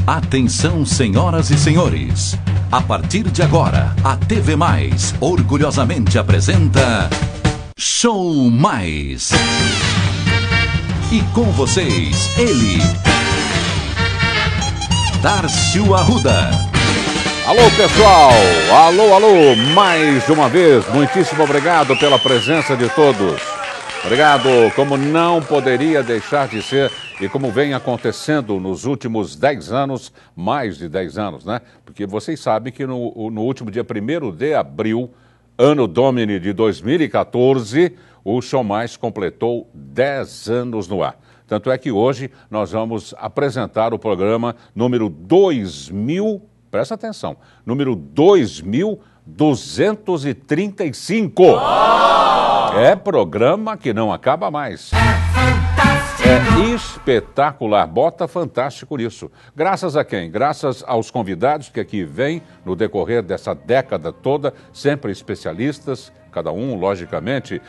Atenção, senhoras e senhores. A partir de agora, a TV Mais orgulhosamente apresenta Show Mais. E com vocês, ele, Darcio Arruda. Alô, pessoal! Alô! Mais uma vez, muitíssimo obrigado pela presença de todos. Obrigado, como não poderia deixar de ser e como vem acontecendo nos últimos 10 anos, mais de 10 anos, né? Porque vocês sabem que no último dia 1º de abril, ano Domini de 2014, o Show Mais completou 10 anos no ar. Tanto é que hoje nós vamos apresentar o programa número 2000, presta atenção, número 2235. É programa que não acaba mais. É espetacular, bota fantástico nisso. Graças a quem? Graças aos convidados que aqui vêm no decorrer dessa década toda, sempre especialistas, cada um, logicamente,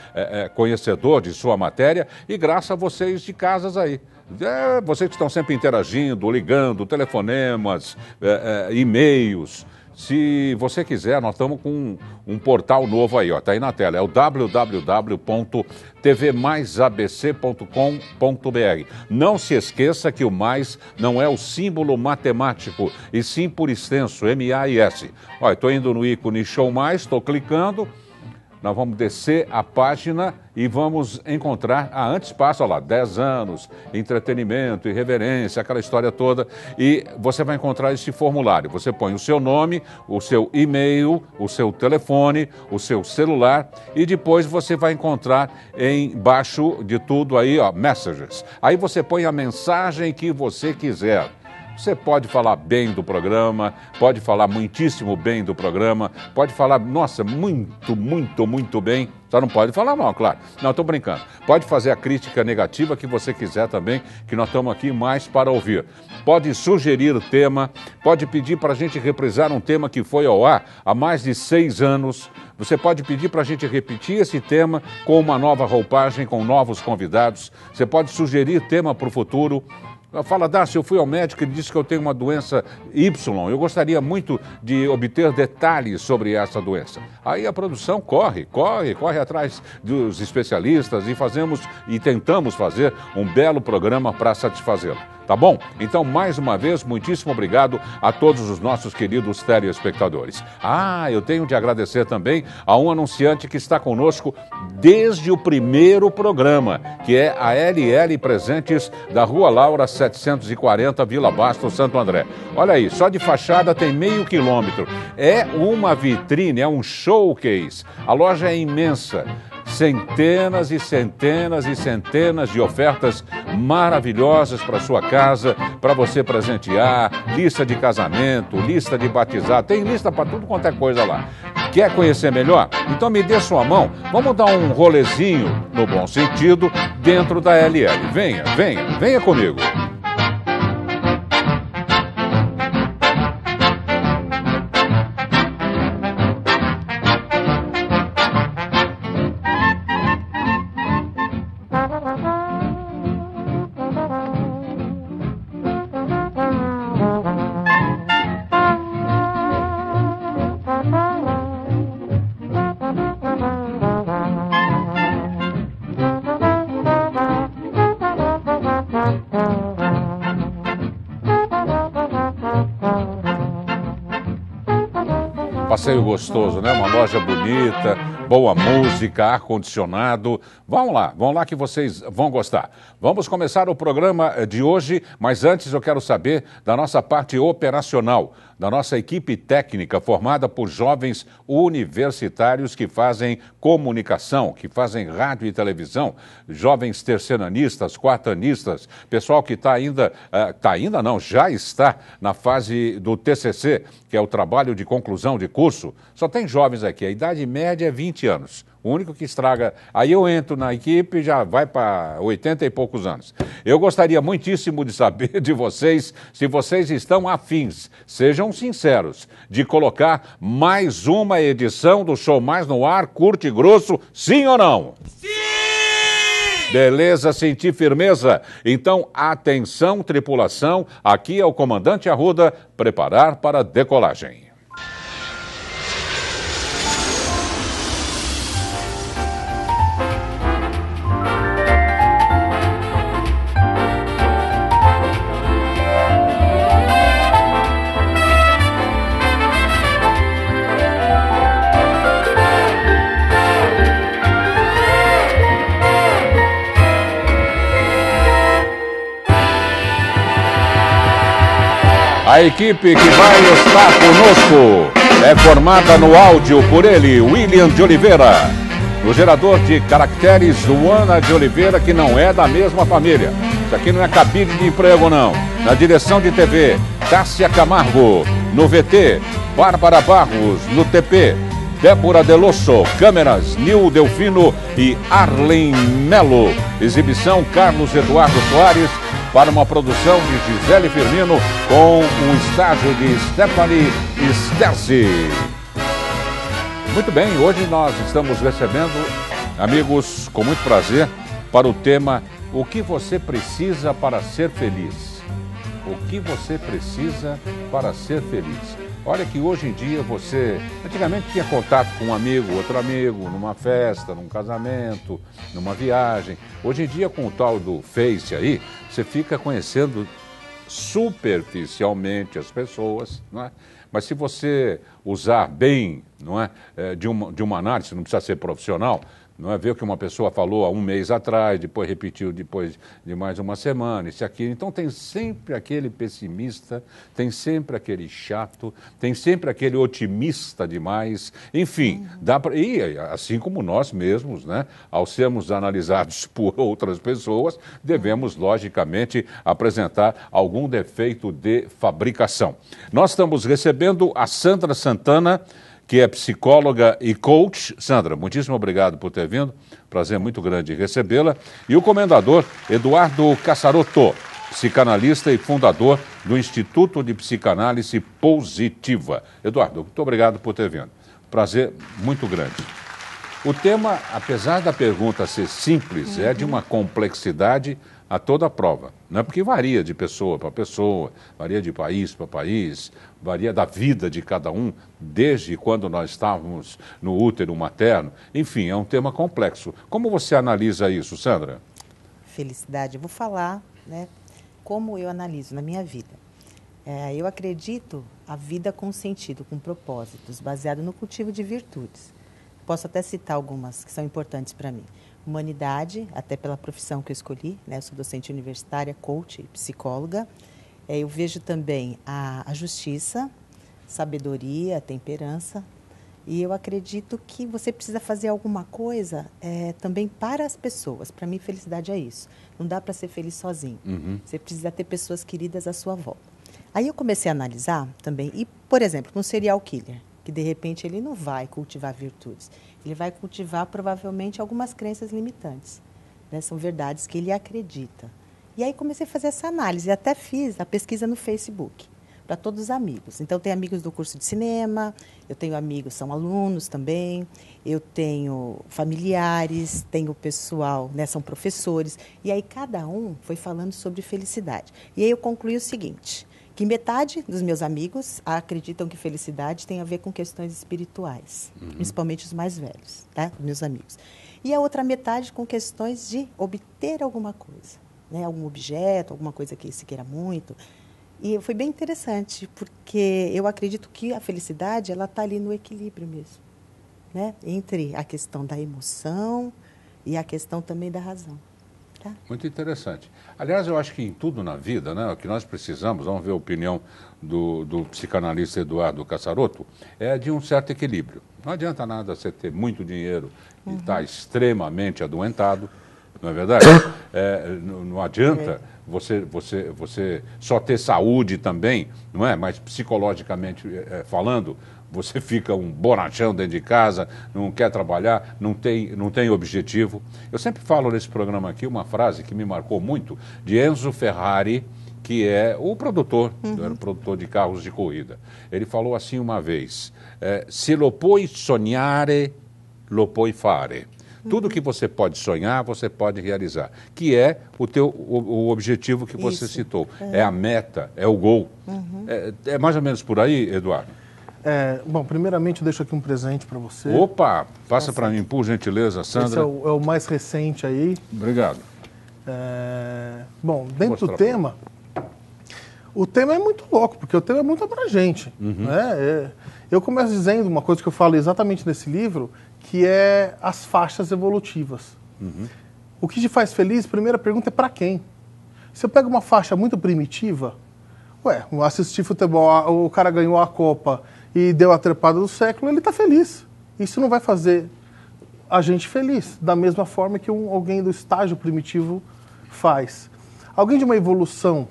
conhecedor de sua matéria, e graças a vocês de casas aí. Vocês que estão sempre interagindo, ligando, telefonemas, e-mails. Se você quiser, nós estamos com um portal novo aí, ó, tá aí na tela, é o www.tvmaisabc.com.br. Não se esqueça que o mais não é o símbolo matemático, e sim por extenso, M-A-I-S. Olha, estou indo no ícone Show Mais, estou clicando. Nós vamos descer a página e vamos encontrar, antes passa lá, 10 anos, entretenimento, irreverência, aquela história toda, e você vai encontrar esse formulário. Você põe o seu nome, o seu e-mail, o seu telefone, o seu celular, e depois você vai encontrar embaixo de tudo aí, ó, Messages. Aí você põe a mensagem que você quiser. Você pode falar bem do programa, pode falar muitíssimo bem do programa, pode falar, nossa, muito bem. Só não pode falar mal, claro. Não, estou brincando. Pode fazer a crítica negativa que você quiser também, que nós estamos aqui mais para ouvir. Pode sugerir o tema, pode pedir para a gente reprisar um tema que foi ao ar há mais de 6 anos. Você pode pedir para a gente repetir esse tema com uma nova roupagem, com novos convidados. Você pode sugerir tema para o futuro. Fala, Darcio, eu fui ao médico, ele disse que eu tenho uma doença Y. Eu gostaria muito de obter detalhes sobre essa doença. Aí a produção corre atrás dos especialistas e tentamos fazer um belo programa para satisfazê-lo. Tá bom? Então, mais uma vez, muitíssimo obrigado a todos os nossos queridos telespectadores. Eu tenho de agradecer também a um anunciante que está conosco desde o primeiro programa, que é a LL Presentes da Rua Laura 740, Vila Bastos, Santo André. Olha aí, só de fachada tem meio quilômetro. É uma vitrine, é um showcase. A loja é imensa. Centenas e centenas e centenas de ofertas maravilhosas para sua casa, para você presentear, lista de casamento, lista de batizado, tem lista para tudo quanto é coisa lá. Quer conhecer melhor? Então me dê sua mão, vamos dar um rolezinho, no bom sentido, dentro da LL. Venha comigo. Passeio gostoso, né? Uma loja bonita, boa música, ar-condicionado. Vamos lá que vocês vão gostar. Vamos começar o programa de hoje, mas antes eu quero saber da nossa parte operacional, da nossa equipe técnica formada por jovens universitários que fazem comunicação, que fazem rádio e televisão, jovens terceiranistas, quartanistas, pessoal que já está na fase do TCC, que é o trabalho de conclusão de curso. Só tem jovens aqui, a idade média é 20 anos. O único que estraga... Aí eu entro na equipe e já vai para 80 e poucos anos. Eu gostaria muitíssimo de saber de vocês, se vocês estão afins, sejam sinceros, de colocar mais uma edição do Show Mais no ar, curto e grosso, sim ou não? Sim! Beleza, senti firmeza? Então, atenção, tripulação, aqui é o comandante Arruda, preparar para a decolagem. A equipe que vai estar conosco é formada no áudio por ele, William de Oliveira. No gerador de caracteres, Luana de Oliveira, que não é da mesma família. Isso aqui não é cabide de emprego, não. Na direção de TV, Cássia Camargo. No VT, Bárbara Barros. No TP, Débora Delosso. Câmeras, Nil Delfino e Arlen Melo. Exibição, Carlos Eduardo Soares. Para uma produção de Gisele Firmino com um estágio de Stephanie Sterci. Muito bem, hoje nós estamos recebendo, amigos, com muito prazer, para o tema O que você precisa para ser feliz? O que você precisa para ser feliz? Olha que hoje em dia você, antigamente tinha contato com um amigo, outro amigo, numa festa, num casamento, numa viagem. Hoje em dia, com o tal do Face aí, você fica conhecendo superficialmente as pessoas, não é? Mas se você usar bem, não é, de uma análise, não precisa ser profissional, não é ver o que uma pessoa falou há um mês atrás, depois repetiu depois de mais uma semana, isso aqui. Então tem sempre aquele pessimista, tem sempre aquele chato, tem sempre aquele otimista demais. Enfim, dá pra, e assim como nós mesmos, né, ao sermos analisados por outras pessoas, devemos, logicamente, apresentar algum defeito de fabricação. Nós estamos recebendo a Sandra Santana, que é psicóloga e coach. Sandra, muitíssimo obrigado por ter vindo, prazer muito grande recebê-la. E o comendador Eduardo Cassarotto, psicanalista e fundador do Instituto de Psicanálise Positiva. Eduardo, muito obrigado por ter vindo, prazer muito grande. O tema, apesar da pergunta ser simples, é de uma complexidade a toda a prova, não é? Porque varia de pessoa para pessoa, varia de país para país, varia da vida de cada um, desde quando nós estávamos no útero materno. Enfim, é um tema complexo. Como você analisa isso, Sandra? Felicidade, eu vou falar, né, como eu analiso na minha vida. Eu acredito a vida com sentido, com propósitos, baseado no cultivo de virtudes. Posso até citar algumas que são importantes para mim. Humanidade, até pela profissão que eu escolhi, né? Eu sou docente universitária, coach e psicóloga. Eu vejo também a justiça, sabedoria, temperança. E eu acredito que você precisa fazer alguma coisa também para as pessoas. Para mim, felicidade é isso. Não dá para ser feliz sozinho. Você precisa ter pessoas queridas à sua volta. Aí eu comecei a analisar também, e, por exemplo, um serial killer, que de repente ele não vai cultivar virtudes. Ele vai cultivar provavelmente algumas crenças limitantes, né? São verdades que ele acredita. E aí comecei a fazer essa análise, até fiz a pesquisa no Facebook, para todos os amigos. Então tem amigos do curso de cinema, eu tenho amigos, são alunos também, eu tenho familiares, tenho pessoal, né, são professores. E aí cada um foi falando sobre felicidade. E aí eu concluí o seguinte, que metade dos meus amigos acreditam que felicidade tem a ver com questões espirituais, principalmente os mais velhos, tá? Meus amigos. E a outra metade com questões de obter alguma coisa, né? Algum objeto, alguma coisa que se queira muito. E foi bem interessante, porque eu acredito que a felicidade ela está ali no equilíbrio mesmo, né? Entre a questão da emoção e a questão também da razão. Tá? Muito interessante. Aliás, eu acho que em tudo na vida, né, o que nós precisamos, vamos ver a opinião do psicanalista Eduardo Cassarotto, é de um certo equilíbrio. Não adianta nada você ter muito dinheiro e estar extremamente adoentado, não é verdade? Não adianta você só ter saúde também, não é? Mas psicologicamente falando, você fica um bonachão dentro de casa, não quer trabalhar, não tem objetivo. Eu sempre falo nesse programa aqui uma frase que me marcou muito, de Enzo Ferrari, que é o produtor, era o produtor de carros de corrida. Ele falou assim uma vez, se lo puoi sognare, lo puoi fare. Tudo que você pode sonhar, você pode realizar. Que é o objetivo que você citou. É a meta, é o gol. É mais ou menos por aí, Eduardo? Bom, primeiramente eu deixo aqui um presente para você. Opa, passa para mim, por gentileza, Sandra. Esse é o mais recente aí. Obrigado. Bom, dentro do tema, o tema é muito louco, porque o tema é muito abrangente. Né? Eu começo dizendo uma coisa que eu falo exatamente nesse livro, que é as faixas evolutivas. O que te faz feliz, primeira pergunta é para quem? Se eu pego uma faixa muito primitiva, assistir futebol, o cara ganhou a Copa e deu a trepada do século, ele está feliz. Isso não vai fazer a gente feliz, da mesma forma que alguém do estágio primitivo faz. Alguém de uma evolução,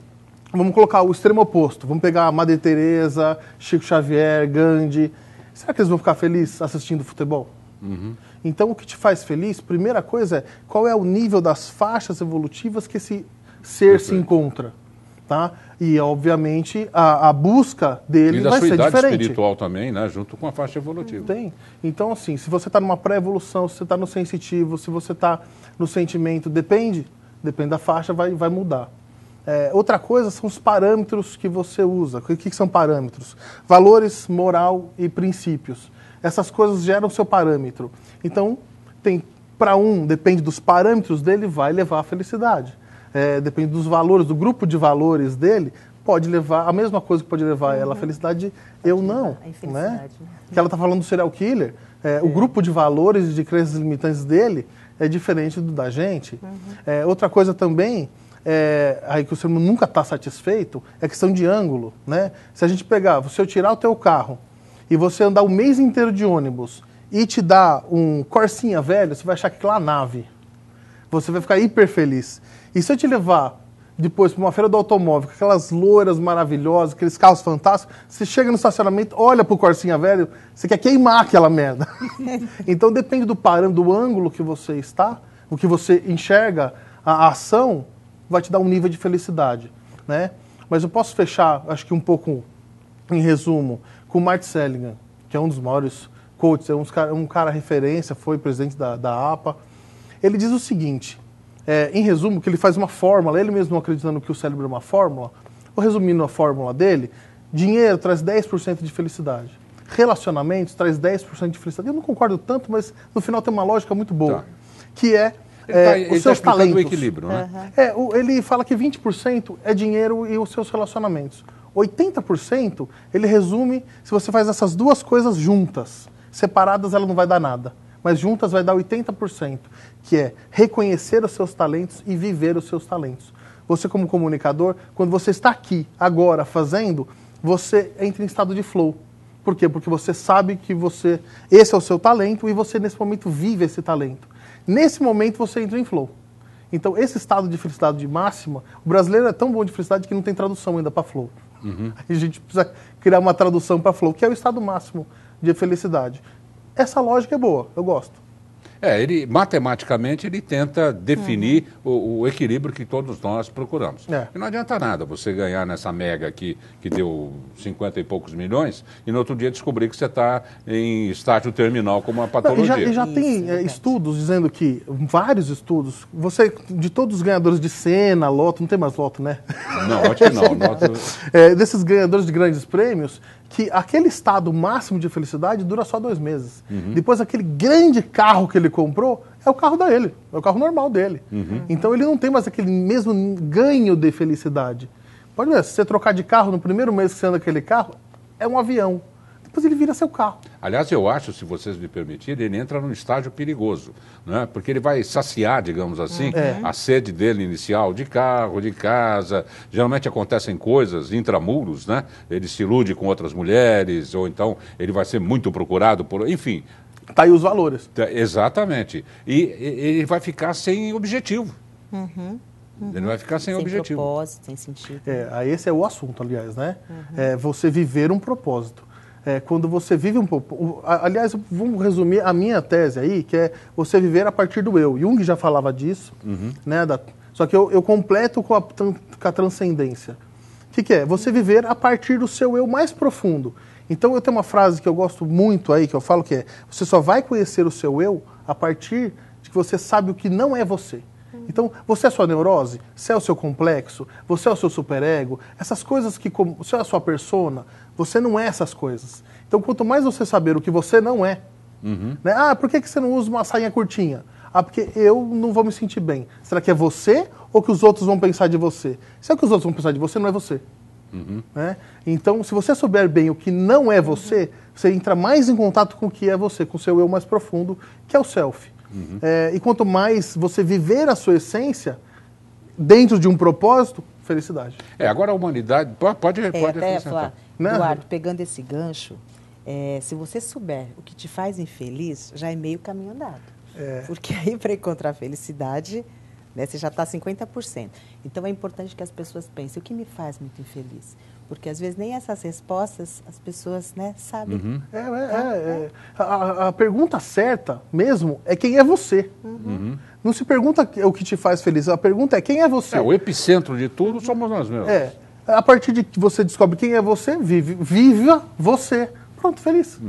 vamos colocar o extremo oposto, vamos pegar Madre Teresa, Chico Xavier, Gandhi, será que eles vão ficar felizes assistindo futebol? Então, o que te faz feliz, primeira coisa é qual é o nível das faixas evolutivas que esse ser se encontra. Tá? E, obviamente, a busca dele vai ser diferente. E da sua idade espiritual também, né? Junto com a faixa evolutiva. Tem. Então, assim, se você está numa pré-evolução, se você está no sensitivo, se você está no sentimento, depende da faixa, vai mudar. Outra coisa são os parâmetros que você usa. O que são parâmetros? Valores, moral e princípios. Essas coisas geram seu parâmetro. Então, para depende dos parâmetros dele, vai levar à felicidade. Depende dos valores, do grupo de valores dele, pode levar, a mesma coisa que pode levar ela à felicidade, não. Né? Que ela está falando do serial killer, o grupo de valores e de crenças limitantes dele é diferente do da gente. Outra coisa também, aí que o ser humano nunca está satisfeito, é a questão de ângulo. Né? Se a gente pegar, se eu tirar o teu carro e você andar o mês inteiro de ônibus e te dar um Corsinha velho, você vai achar que aquela é uma nave. Você vai ficar hiper feliz. E se eu te levar depois para uma feira do automóvel, com aquelas loiras maravilhosas, aqueles carros fantásticos, você chega no estacionamento, olha pro Corsinha velho, você quer queimar aquela merda. Então depende do parâmetro, do ângulo que você está, o que você enxerga, a ação vai te dar um nível de felicidade. Né? Mas eu posso fechar, acho que um pouco em resumo, com o Martin Seligman, que é um dos maiores coaches, um cara referência, foi presidente da APA. Ele diz o seguinte, em resumo, que ele faz uma fórmula, ele mesmo acreditando que o cérebro é uma fórmula, ou resumindo a fórmula dele, dinheiro traz 10% de felicidade, relacionamentos traz 10% de felicidade. Eu não concordo tanto, mas no final tem uma lógica muito boa, que os seus talentos. O equilíbrio, né? Ele fala que 20% é dinheiro e os seus relacionamentos. 80% ele resume se você faz essas duas coisas juntas. Separadas ela não vai dar nada, mas juntas vai dar 80%, que é reconhecer os seus talentos e viver os seus talentos. Você como comunicador, quando você está aqui, agora, fazendo, você entra em estado de flow. Por quê? Porque você sabe que esse é o seu talento e você nesse momento vive esse talento. Nesse momento você entra em flow. Então esse estado de felicidade máxima, o brasileiro é tão bom de felicidade que não tem tradução ainda para flow. A gente precisa criar uma tradução para flow, que é o estado máximo de felicidade. Essa lógica é boa, eu gosto. Matematicamente, ele tenta definir o equilíbrio que todos nós procuramos. E não adianta nada você ganhar nessa mega aqui, que deu 50 e poucos milhões, e no outro dia descobrir que você está em estágio terminal com uma patologia. Já tem estudos dizendo que, vários estudos, de todos os ganhadores de Senna, Loto, não tem mais Loto, né? Não, acho que não. Desses ganhadores de grandes prêmios, que aquele estado máximo de felicidade dura só 2 meses. Depois, aquele grande carro que ele comprou é o carro dele, é o carro normal dele. Então, ele não tem mais aquele mesmo ganho de felicidade. Pode ver, se você trocar de carro no primeiro mês que você anda aquele carro, é um avião. Depois ele vira seu carro. Aliás, eu acho, se vocês me permitirem, ele entra num estágio perigoso, né? Porque ele vai saciar, digamos assim, a sede dele inicial de carro, de casa. Geralmente acontecem coisas intramuros, né? Ele se ilude com outras mulheres, ou então ele vai ser muito procurado por... Enfim. Tá aí os valores. Exatamente. E ele vai ficar sem objetivo. Ele vai ficar sem objetivo. Sem propósito, sem sentido. Esse é o assunto, aliás, né? Você viver um propósito. Quando você vive um pouco... Aliás, vamos resumir a minha tese aí, que é você viver a partir do eu. Jung já falava disso, né? Só que eu completo com a transcendência. O que é? Você viver a partir do seu eu mais profundo. Então, eu tenho uma frase que eu gosto muito aí, que eu falo que você só vai conhecer o seu eu a partir de que você sabe o que não é você. Então, você é a sua neurose, você é o seu complexo, você é o seu superego, essas coisas que, você é a sua persona, você não é essas coisas. Então, quanto mais você saber o que você não é, né? Ah, por que você não usa uma sainha curtinha? Ah, porque eu não vou me sentir bem. Será que é você ou que os outros vão pensar de você? Se é o que os outros vão pensar de você, não é você. Né? Então, se você souber bem o que não é você, você entra mais em contato com o que é você, com o seu eu mais profundo, que é o self. E quanto mais você viver a sua essência dentro de um propósito, felicidade. Agora a humanidade... Pode até acrescentar. falar, Né? Eduardo, pegando esse gancho, se você souber o que te faz infeliz, já é meio caminho andado. Porque aí, para encontrar a felicidade, né, você já está 50%. Então, é importante que as pessoas pensem, o que me faz muito infeliz? Porque, às vezes, nem essas respostas as pessoas, né, sabem. A pergunta certa mesmo é quem é você. Não se pergunta o que te faz feliz, a pergunta é quem é você. O epicentro de tudo somos nós mesmos. A partir de que você descobre quem é você, viva você. Pronto, feliz.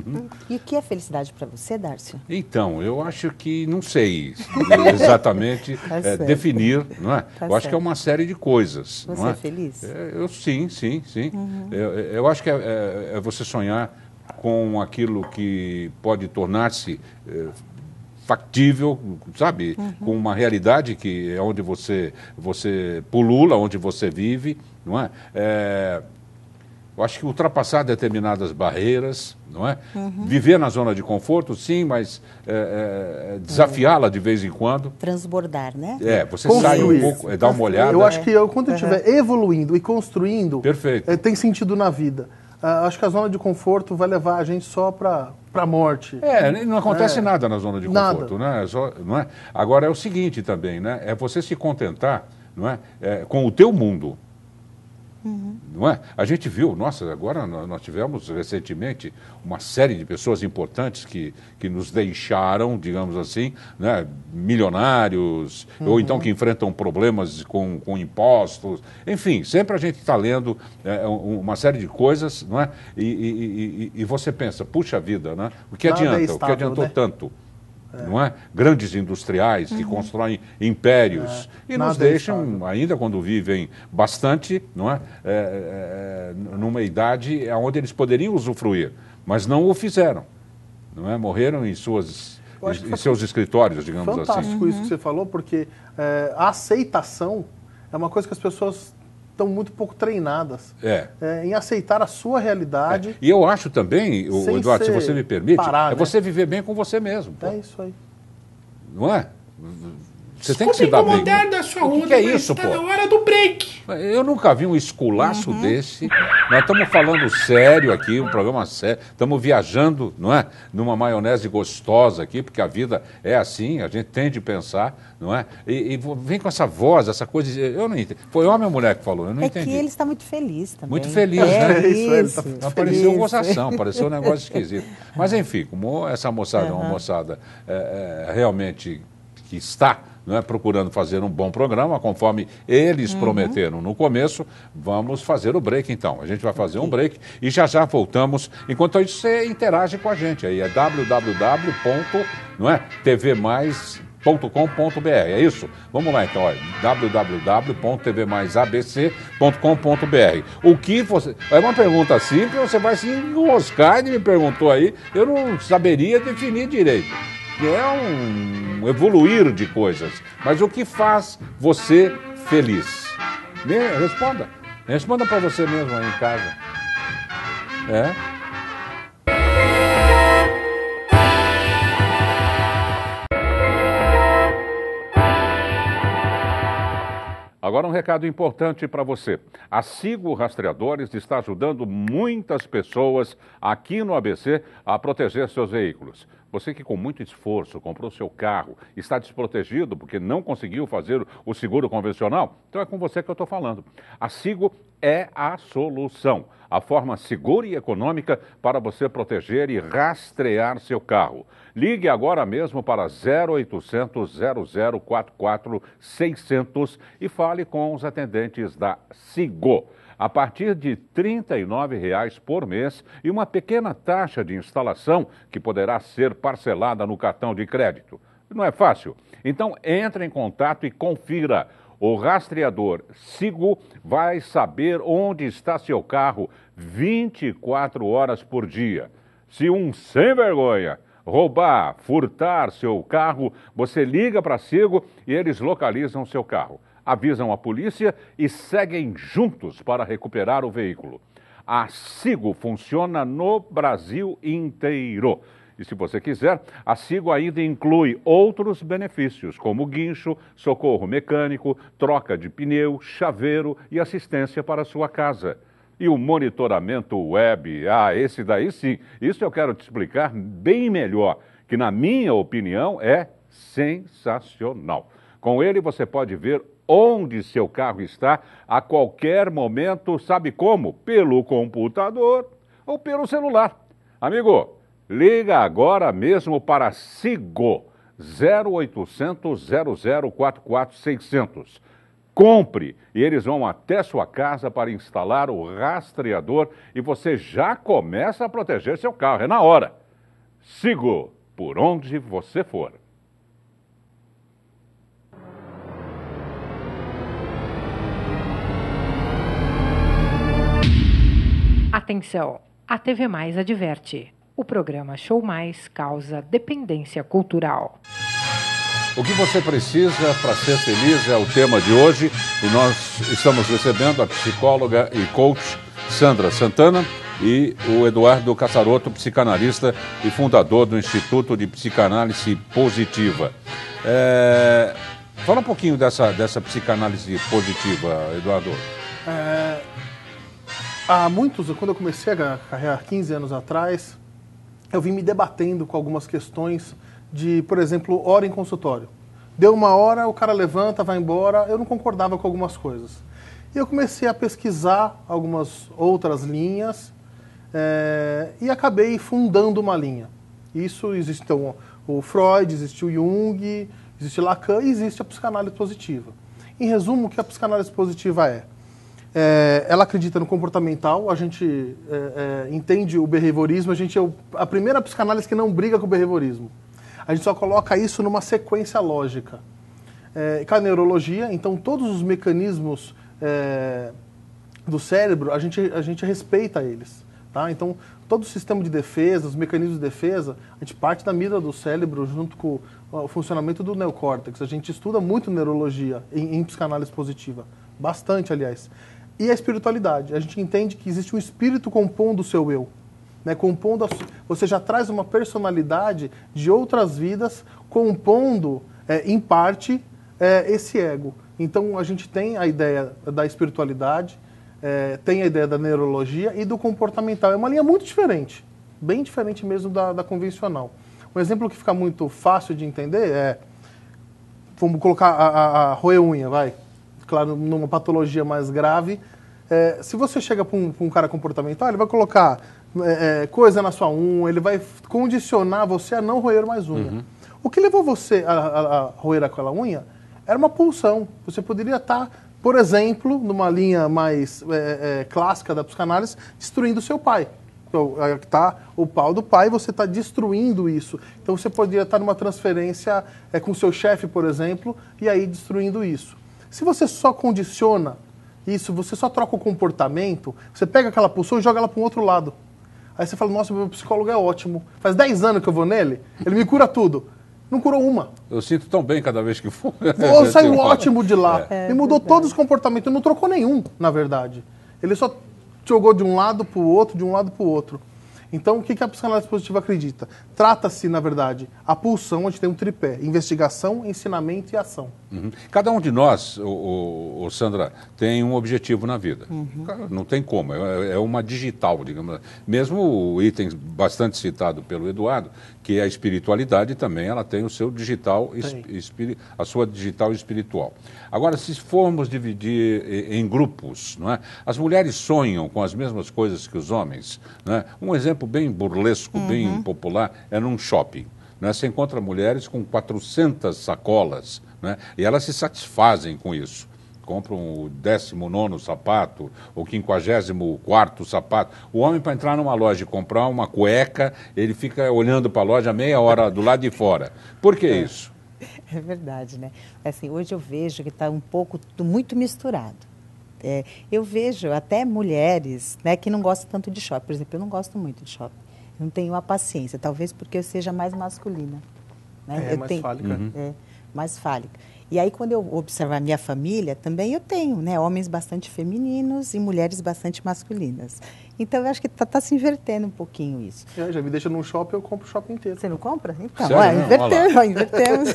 E o que é felicidade para você, Dárcio? Então, eu acho que não sei exatamente definir, não é? Eu acho que é uma série de coisas. Você não é? é feliz? Sim. Eu acho que é você sonhar com aquilo que pode tornar-se factível, sabe? Com uma realidade que é onde você pulula, onde você vive, não é? Eu acho que ultrapassar determinadas barreiras, não é? Viver na zona de conforto, sim, mas desafiá-la de vez em quando. Transbordar, né? Você sai um pouco, dá uma olhada. Eu acho que quando eu estiver evoluindo e construindo, Perfeito. Tem sentido na vida. Acho que a zona de conforto vai levar a gente só para a morte. Não acontece nada na zona de conforto, né? Não é? Agora é o seguinte também, né? É você se contentar, não é? Com o teu mundo. Não é? A gente viu, agora nós tivemos recentemente uma série de pessoas importantes que nos deixaram, digamos assim, né, milionários, ou então que enfrentam problemas com impostos, enfim, sempre a gente está lendo uma série de coisas, não é? E você pensa, puxa vida, né? O que adianta? O que adiantou tanto? Não é? Grandes industriais que constroem impérios e nos deixam, ainda quando vivem bastante, não é? Numa idade onde eles poderiam usufruir, mas não o fizeram. Não é? Morreram em seus escritórios, digamos assim. Fantástico isso que você falou, porque a aceitação é uma coisa que as pessoas estão muito pouco treinadas em aceitar a sua realidade. E eu acho também, Eduardo, se você me permite, você viver bem com você mesmo. É isso aí. Não é? Você tem que se dar bem. Da sua onda, o que é isso, tá pô? na hora do break. Eu nunca vi um esculacho desse. Nós estamos falando sério aqui, um programa sério. Estamos viajando, não é? Numa maionese gostosa aqui, porque a vida é assim, a gente tem de pensar, não é? E vem com essa voz, essa coisa. Eu não entendo. Foi homem ou mulher que falou? Eu não entendi. Que ele está muito feliz também. Muito feliz, né? Isso. Pareceu gozação, pareceu um negócio esquisito. Mas enfim, como essa moçada é uma moçada realmente que está, não é, procurando fazer um bom programa, conforme eles prometeram no começo, vamos fazer o break então. A gente vai fazer um break e já voltamos. Enquanto isso, você interage com a gente aí, é www.tvmais.com.br, é isso? Vamos lá então, www.tvmaisabc.com.br. O que você... É uma pergunta simples, você vai se enroscar, ele me perguntou aí, eu não saberia definir direito. Que é um evoluir de coisas. Mas o que faz você feliz? Responda. Responda para você mesmo aí em casa. Agora um recado importante para você. A Sigo Rastreadores está ajudando muitas pessoas aqui no ABC a proteger seus veículos. Você que com muito esforço comprou seu carro, está desprotegido porque não conseguiu fazer o seguro convencional? Então é com você que eu estou falando. A Sigo é a solução. A forma segura e econômica para você proteger e rastrear seu carro. Ligue agora mesmo para 0800 0044 600 e fale com os atendentes da Sigo. A partir de R$ 39,00 por mês e uma pequena taxa de instalação que poderá ser parcelada no cartão de crédito. Não é fácil? Então, entre em contato e confira. O rastreador Sigo vai saber onde está seu carro 24 horas por dia. Se um sem vergonha roubar, furtar seu carro, você liga para a Sigo e eles localizam seu carro. Avisam a polícia e seguem juntos para recuperar o veículo. A Sigo funciona no Brasil inteiro. E se você quiser, a Sigo ainda inclui outros benefícios, como guincho, socorro mecânico, troca de pneu, chaveiro e assistência para a sua casa. E o monitoramento web, esse daí sim, isso eu quero te explicar bem melhor, que na minha opinião é sensacional. Com ele você pode ver onde seu carro está a qualquer momento, sabe como? Pelo computador ou pelo celular. Amigo, liga agora mesmo para Sigo 0800 0044 600. Compre e eles vão até sua casa para instalar o rastreador e você já começa a proteger seu carro. É na hora. Sigo por onde você for. Atenção, a TV Mais adverte. O programa Show Mais causa dependência cultural. O que você precisa para ser feliz é o tema de hoje e nós estamos recebendo a psicóloga e coach Sandra Santana e o Eduardo Cassarotto, psicanalista e fundador do Instituto de Psicanálise Positiva. Fala um pouquinho dessa psicanálise positiva, Eduardo. Quando eu comecei a carreira 15 anos atrás, eu vim me debatendo com algumas questões de, por exemplo, hora em consultório. Deu uma hora, o cara levanta, vai embora, eu não concordava com algumas coisas. E eu comecei a pesquisar algumas outras linhas e acabei fundando uma linha. Isso existe, então, o Freud, existe o Jung, existe Lacan e existe a psicanálise positiva. Em resumo, o que a psicanálise positiva é? Ela acredita no comportamental, a gente entende o behaviorismo, a gente é a primeira psicanálise que não briga com o behaviorismo. A gente só coloca isso numa sequência lógica. Com a neurologia, então todos os mecanismos do cérebro, a gente respeita eles. Tá? Então, todo o sistema de defesa, os mecanismos de defesa, a gente parte da amígdala do cérebro junto com o funcionamento do neocórtex. A gente estuda muito neurologia em psicanálise positiva. Bastante, aliás. E a espiritualidade. A gente entende que existe um espírito compondo o seu eu. Né? Você já traz uma personalidade de outras vidas, compondo, em parte, esse ego. Então, a gente tem a ideia da espiritualidade, tem a ideia da neurologia e do comportamental. É uma linha muito diferente, bem diferente mesmo da convencional. Um exemplo que fica muito fácil de entender vamos colocar a roer unha, vai. Claro, numa patologia mais grave, se você chega para um cara comportamental, ele vai colocar coisa na sua unha, ele vai condicionar você a não roer mais unha. Uhum. O que levou você a roer aquela unha era uma pulsão. Você poderia estar, por exemplo, numa linha mais clássica da psicanálise, destruindo o seu pai. Então, tá o pau do pai, você está destruindo isso. Então, você poderia estar numa transferência com o seu chefe, por exemplo, e aí destruindo isso. Se você só condiciona isso, você só troca o comportamento, você pega aquela pulsão e joga ela para um outro lado. Aí você fala, nossa, meu psicólogo é ótimo. Faz 10 anos que eu vou nele, ele me cura tudo. Não curou uma. Eu sinto tão bem cada vez que for. Eu saio ótimo de lá. Me mudou todos os comportamentos, não trocou nenhum, na verdade. Ele só jogou de um lado para o outro, de um lado para o outro. Então, o que a psicanálise positiva acredita? Trata-se, na verdade, a pulsão, onde tem um tripé: investigação, ensinamento e ação. Uhum. Cada um de nós, Sandra, tem um objetivo na vida. Uhum. Não tem como, é uma digital, digamos. Mesmo o item bastante citado pelo Eduardo, que é a espiritualidade, também ela tem o seu digital, a sua digital espiritual. Agora, se formos dividir em grupos, não é? As mulheres sonham com as mesmas coisas que os homens. Não é? Um exemplo bem burlesco, bem popular, é num shopping. Né? Você encontra mulheres com 400 sacolas, né? E elas se satisfazem com isso. Compram o 19º sapato, o 54º sapato. O homem, para entrar numa loja e comprar uma cueca, ele fica olhando para a loja meia hora do lado de fora. Por que isso? É verdade, né? Assim, hoje eu vejo que está um pouco, muito misturado. Eu vejo até mulheres, né, que não gostam tanto de shopping. Por exemplo, eu não gosto muito de shopping. Eu não tenho a paciência, talvez porque eu seja mais masculina. Né? Mais fálica. Mais fálica. E aí, quando eu observar a minha família, também eu tenho, né, homens bastante femininos e mulheres bastante masculinas. Então, eu acho que está se invertendo um pouquinho isso. Já me deixa num shopping, eu compro o shopping inteiro. Você não compra? Então, Sério? invertemos.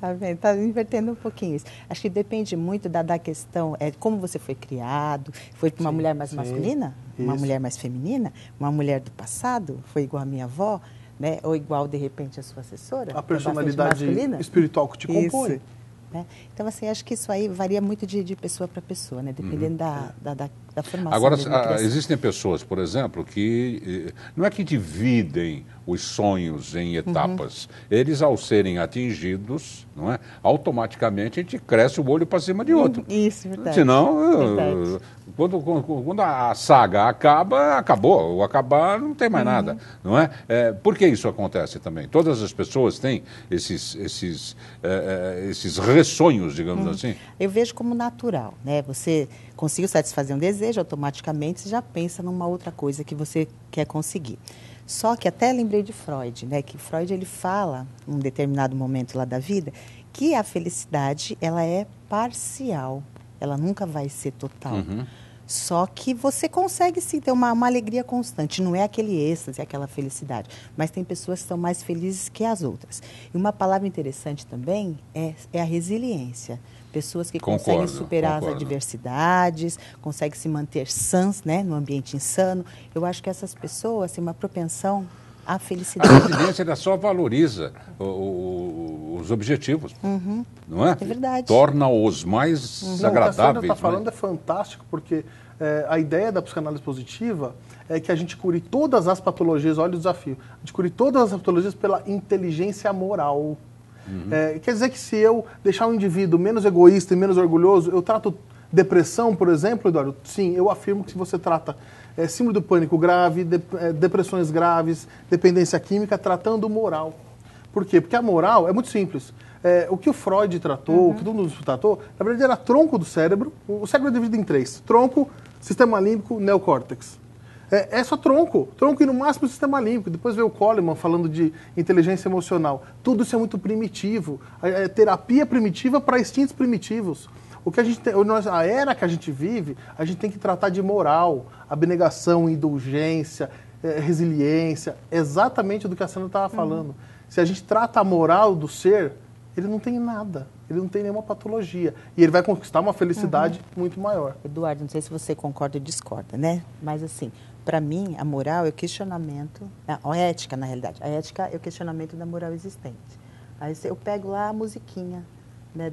Tá vendo? Está invertendo um pouquinho isso. Acho que depende muito da questão, como você foi criado. Foi para uma mulher mais masculina? Uma mulher mais feminina? Uma mulher do passado? Foi igual a minha avó? Né? Ou igual, de repente, a sua assessora? A personalidade espiritual que te compõe. Isso. Né? Então, assim, acho que isso aí varia muito de pessoa para pessoa, né? Dependendo da formação. Agora, existem pessoas, por exemplo, que não é que dividem os sonhos em etapas. Eles, ao serem atingidos, não é? Automaticamente a gente cresce o olho para cima de outro. Isso, verdade. Senão, quando a saga acabou. O acabar não tem mais nada, não é? Por que isso acontece também? Todas as pessoas têm esses ressonhos, digamos assim. Eu vejo como natural, né? Você conseguiu satisfazer um desejo, automaticamente você já pensa numa outra coisa que você quer conseguir. Só que até lembrei de Freud, né? Que Freud ele fala, em um determinado momento lá da vida, que a felicidade ela é parcial, ela nunca vai ser total. Só que você consegue sim ter uma alegria constante, não é aquele êxtase, aquela felicidade. Mas tem pessoas que são mais felizes que as outras. E uma palavra interessante também é a resiliência. Pessoas que conseguem superar as adversidades, conseguem se manter sãs, né, no ambiente insano. Eu acho que essas pessoas têm uma propensão à felicidade. A resiliência ela só valoriza os objetivos, não é? É verdade. Torna-os mais agradáveis. O que a Sandra está falando é fantástico, porque a ideia da psicanálise positiva é que a gente cure todas as patologias, olha o desafio, a gente cure todas as patologias pela inteligência moral. Quer dizer que se eu deixar um indivíduo menos egoísta e menos orgulhoso, eu trato depressão, por exemplo, Eduardo? Sim, eu afirmo que se você trata síndrome do pânico grave, depressões graves, dependência química, tratando moral. Por quê? Porque a moral é muito simples. O que o Freud tratou, o que todo mundo tratou, na verdade era tronco do cérebro. O cérebro é dividido em 3. Tronco, sistema límbico, neocórtex. É só tronco e no máximo o sistema límbico. Depois veio o Coleman falando de inteligência emocional. Tudo isso é muito primitivo. Terapia primitiva para instintos primitivos. O que a gente tem, a era que a gente vive, a gente tem que tratar de moral, abnegação, indulgência, resiliência, exatamente do que a Sandra estava falando. Se a gente trata a moral do ser, ele não tem nada, ele não tem nenhuma patologia. E ele vai conquistar uma felicidade muito maior. Eduardo, não sei se você concorda ou discorda, né? Mas assim, para mim, a moral é o questionamento, a ética, na realidade. A ética é o questionamento da moral existente. Aí eu pego lá a musiquinha, né,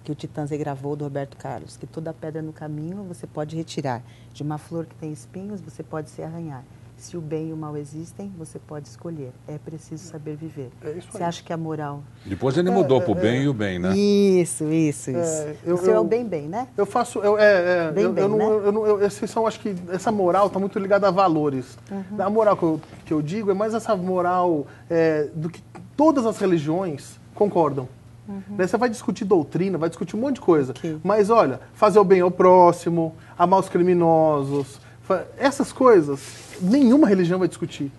que o Titãs gravou, do Roberto Carlos, que toda pedra no caminho você pode retirar. De uma flor que tem espinhos, você pode se arranhar. Se o bem e o mal existem, você pode escolher. É preciso saber viver. Você acha que a moral... Depois ele mudou para o bem e o bem, né? Isso. O seu é o bem, né? Eu faço... acho que essa moral está muito ligada a valores. A moral que eu digo é mais essa moral do que todas as religiões concordam. Você vai discutir doutrina, vai discutir um monte de coisa. Mas, olha, fazer o bem ao próximo, amar os criminosos... Essas coisas, nenhuma religião vai discutir.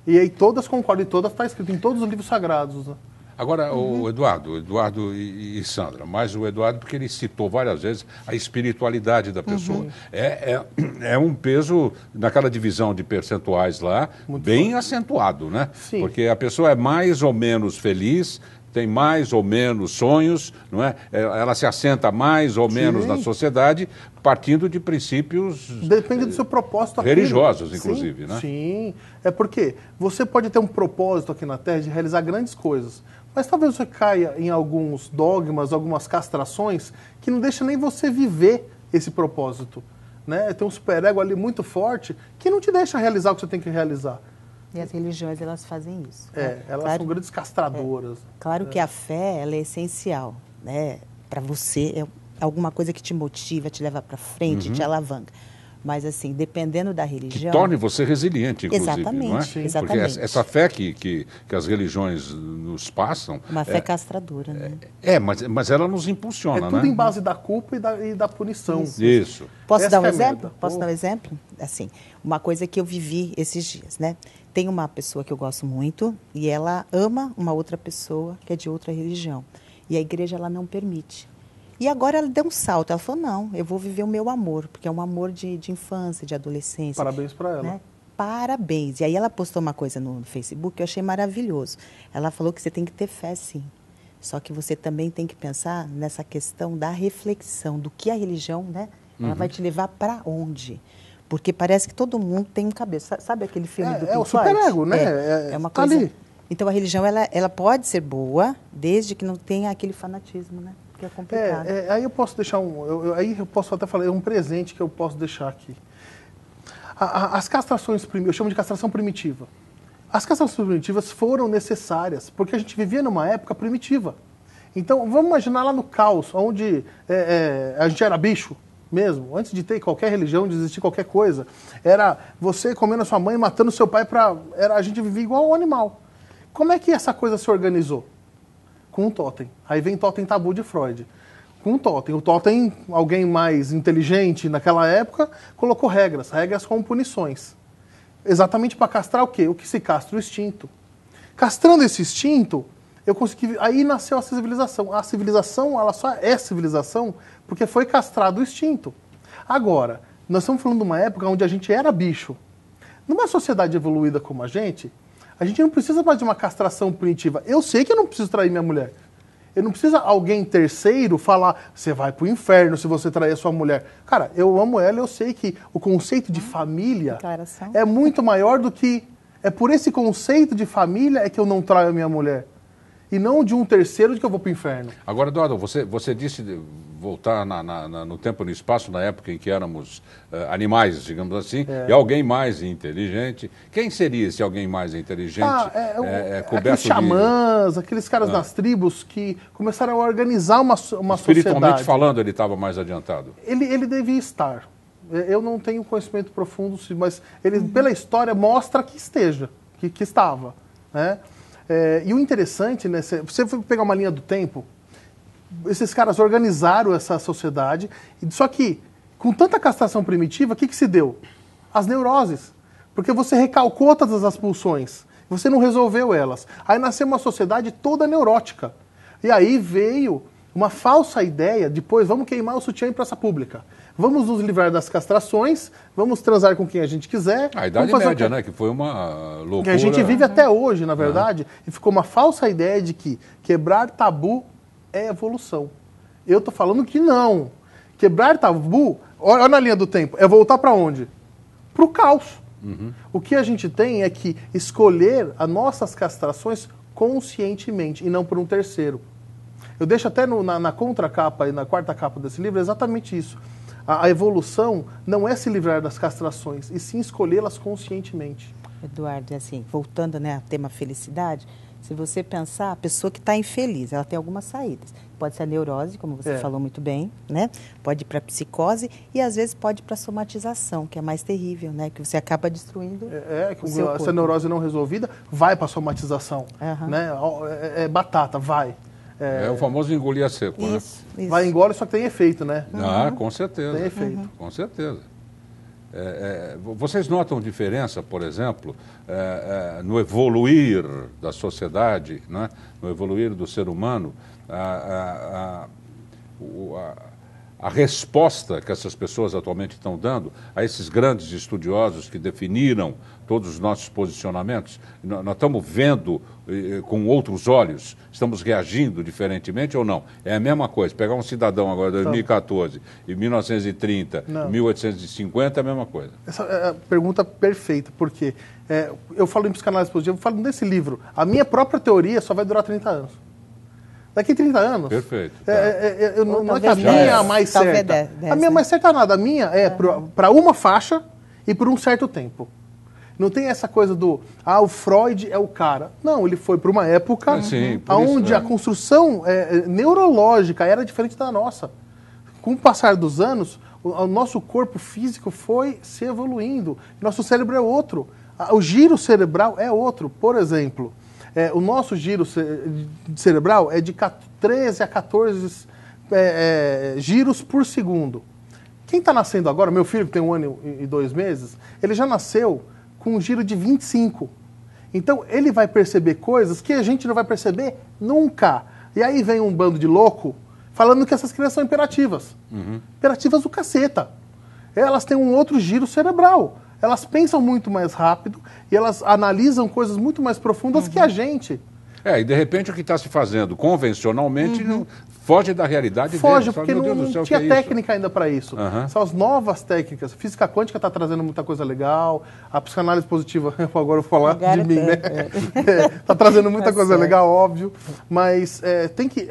E aí todas concordam, e todas está escrito em todos os livros sagrados. Né? Agora, o Eduardo e Sandra, mas o Eduardo, porque ele citou várias vezes a espiritualidade da pessoa. É um peso, naquela divisão de percentuais lá, muito bem forte. Acentuado, né? Sim. Porque a pessoa é mais ou menos feliz, tem mais ou menos sonhos, não é? Ela se assenta mais ou menos na sociedade, partindo de princípios... Depende do seu propósito aqui. Religiosos, inclusive, né? Sim, é porque você pode ter um propósito aqui na Terra de realizar grandes coisas, mas talvez você caia em alguns dogmas, algumas castrações, que não deixa nem você viver esse propósito. Né? Tem um superego ali muito forte que não te deixa realizar o que você tem que realizar. E as religiões, elas fazem isso. Elas são grandes castradoras. Claro que a fé, ela é essencial, né? Para você, é alguma coisa que te motiva, te leva para frente, te alavanca. Mas, assim, dependendo da religião... Que torne você resiliente, inclusive, Exatamente, não é? sim. Exatamente. Porque essa fé que as religiões nos passam... Uma fé castradora, né? Mas ela nos impulsiona, É tudo né? em base da culpa e da punição. Isso. Posso Essa dar um é a exemplo? merda. Posso dar um exemplo? Assim, uma coisa que eu vivi esses dias, né? Tem uma pessoa que eu gosto muito e ela ama uma outra pessoa que é de outra religião. E a igreja, ela não permite. E agora ela deu um salto. Ela falou, não, eu vou viver o meu amor, porque é um amor de infância, de adolescência. Parabéns para ela. Né? Parabéns. E aí ela postou uma coisa no Facebook que eu achei maravilhoso. Ela falou que você tem que ter fé, sim. Só que você também tem que pensar nessa questão da reflexão, do que a religião, né? Ela vai te levar para onde? Porque parece que todo mundo tem um cabeça. Sabe aquele filme do Pink É o Floyd? superego, né? É uma tá coisa... ali. Então a religião, ela pode ser boa, desde que não tenha aquele fanatismo, né? Que é complicado. Aí eu posso deixar aí eu posso até falar, é um presente que eu posso deixar aqui. As castrações, eu chamo de castração primitiva. As castrações primitivas foram necessárias, porque a gente vivia numa época primitiva. Então, vamos imaginar lá no caos, onde a gente era bicho mesmo, antes de ter qualquer religião, de existir qualquer coisa. Era você comendo a sua mãe, matando seu pai, a gente vivia igual um animal. Como é que essa coisa se organizou? Com um totem. Aí vem totem tabu de Freud. Com um totem. O totem, alguém mais inteligente naquela época, colocou regras como punições. Exatamente para castrar o quê? O que se castra? O instinto. Castrando esse instinto, eu consegui... Aí nasceu a civilização. A civilização, ela só é civilização porque foi castrado o instinto. Agora, nós estamos falando de uma época onde a gente era bicho. Numa sociedade evoluída como a gente não precisa mais de uma castração punitiva. Eu sei que eu não preciso trair minha mulher. Eu não preciso alguém terceiro falar, você vai pro inferno se você trair a sua mulher. Cara, eu amo ela, eu sei que o conceito de família é muito maior do que... É por esse conceito de família é que eu não traio a minha mulher. E não de um terceiro de que eu vou pro inferno. Agora, Eduardo, você disse de voltar no tempo e no espaço, na época em que éramos animais, digamos assim, e alguém mais inteligente. Quem seria esse alguém mais inteligente? Aqueles xamãs, aqueles caras das tribos que começaram a organizar uma sociedade. Espiritualmente falando, ele estava mais adiantado? Ele devia estar. Eu não tenho conhecimento profundo, mas ele, pela história, mostra que esteja, que estava, né? E o interessante, né, se você for pegar uma linha do tempo, esses caras organizaram essa sociedade, só que, com tanta castração primitiva, o que se deu? As neuroses. Porque você recalcou todas as pulsões, você não resolveu elas. Aí nasceu uma sociedade toda neurótica. E aí veio uma falsa ideia, depois vamos queimar o sutiã em praça pública. Vamos nos livrar das castrações, vamos transar com quem a gente quiser. A Idade Média, né? Que foi uma loucura. Que a gente vive até hoje, na verdade, e ficou uma falsa ideia de que quebrar tabu é evolução. Eu tô falando que não. Quebrar tabu, olha na linha do tempo, é voltar para onde? Para o caos. O que a gente tem é que escolher as nossas castrações conscientemente e não por um terceiro. Eu deixo até na contracapa e na quarta capa desse livro exatamente isso. A evolução não é se livrar das castrações, e sim escolhê-las conscientemente. Eduardo, assim, voltando, né, ao tema felicidade, se você pensar, a pessoa que está infeliz, ela tem algumas saídas. Pode ser a neurose, como você falou muito bem, né? Pode ir para a psicose e, às vezes, pode ir para a somatização, que é mais terrível, né? Que você acaba destruindo o seu corpo. Essa neurose não resolvida vai para a somatização. Né? É batata, vai. É o famoso engolir a seco, isso, né? Isso. Vai engole, só que tem efeito, né? Com certeza. Tem efeito. Com certeza. Vocês notam diferença, por exemplo, no evoluir da sociedade, né? No evoluir do ser humano, a resposta que essas pessoas atualmente estão dando a esses grandes estudiosos que definiram todos os nossos posicionamentos? Nós estamos vendo com outros olhos, estamos reagindo diferentemente ou não? É a mesma coisa, pegar um cidadão agora de 2014 e 1930, 1850 é a mesma coisa. Essa é a pergunta perfeita, porque eu falo em psicanálise positiva, eu falo nesse livro, a minha própria teoria só vai durar 30 anos. Daqui 30 anos. Perfeito. Não é que a minha é a mais certa. A minha mais certa nada. A minha é para uma faixa e por um certo tempo. Não tem essa coisa do, o Freud é o cara. Não, ele foi para uma época onde a construção neurológica era diferente da nossa. Com o passar dos anos, O nosso corpo físico foi se evoluindo. Nosso cérebro é outro. O giro cerebral é outro. Por exemplo, o nosso giro cerebral é de 13 a 14 giros por segundo. Quem está nascendo agora, meu filho que tem 1 ano e 2 meses, ele já nasceu com um giro de 25. Então, ele vai perceber coisas que a gente não vai perceber nunca. E aí vem um bando de louco falando que essas crianças são imperativas. Imperativas do caceta. Elas têm um outro giro cerebral. Elas pensam muito mais rápido e elas analisam coisas muito mais profundas que a gente. E de repente o que está se fazendo convencionalmente não foge da realidade Foge, deles. porque não tinha técnica ainda para isso. São as novas técnicas. Física quântica está trazendo muita coisa legal. A psicanálise positiva, agora eu vou falar de mim, né? Está trazendo muita coisa legal, óbvio. Mas tem que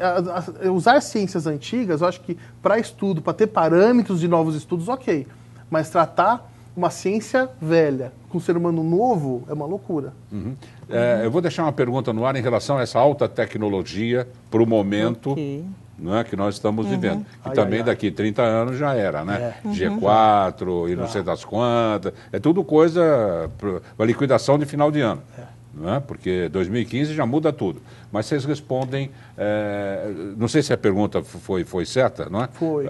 usar ciências antigas, eu acho que para estudo, para ter parâmetros de novos estudos, ok. Mas tratar uma ciência velha com um ser humano novo é uma loucura. Eu vou deixar uma pergunta no ar em relação a essa alta tecnologia para o momento não é, que nós estamos vivendo. E também daqui 30 anos já era, né? G4 e não sei das quantas. É tudo coisa para liquidação de final de ano. Não é? Porque 2015 já muda tudo. Mas vocês respondem, não sei se a pergunta foi certa, não é? Foi.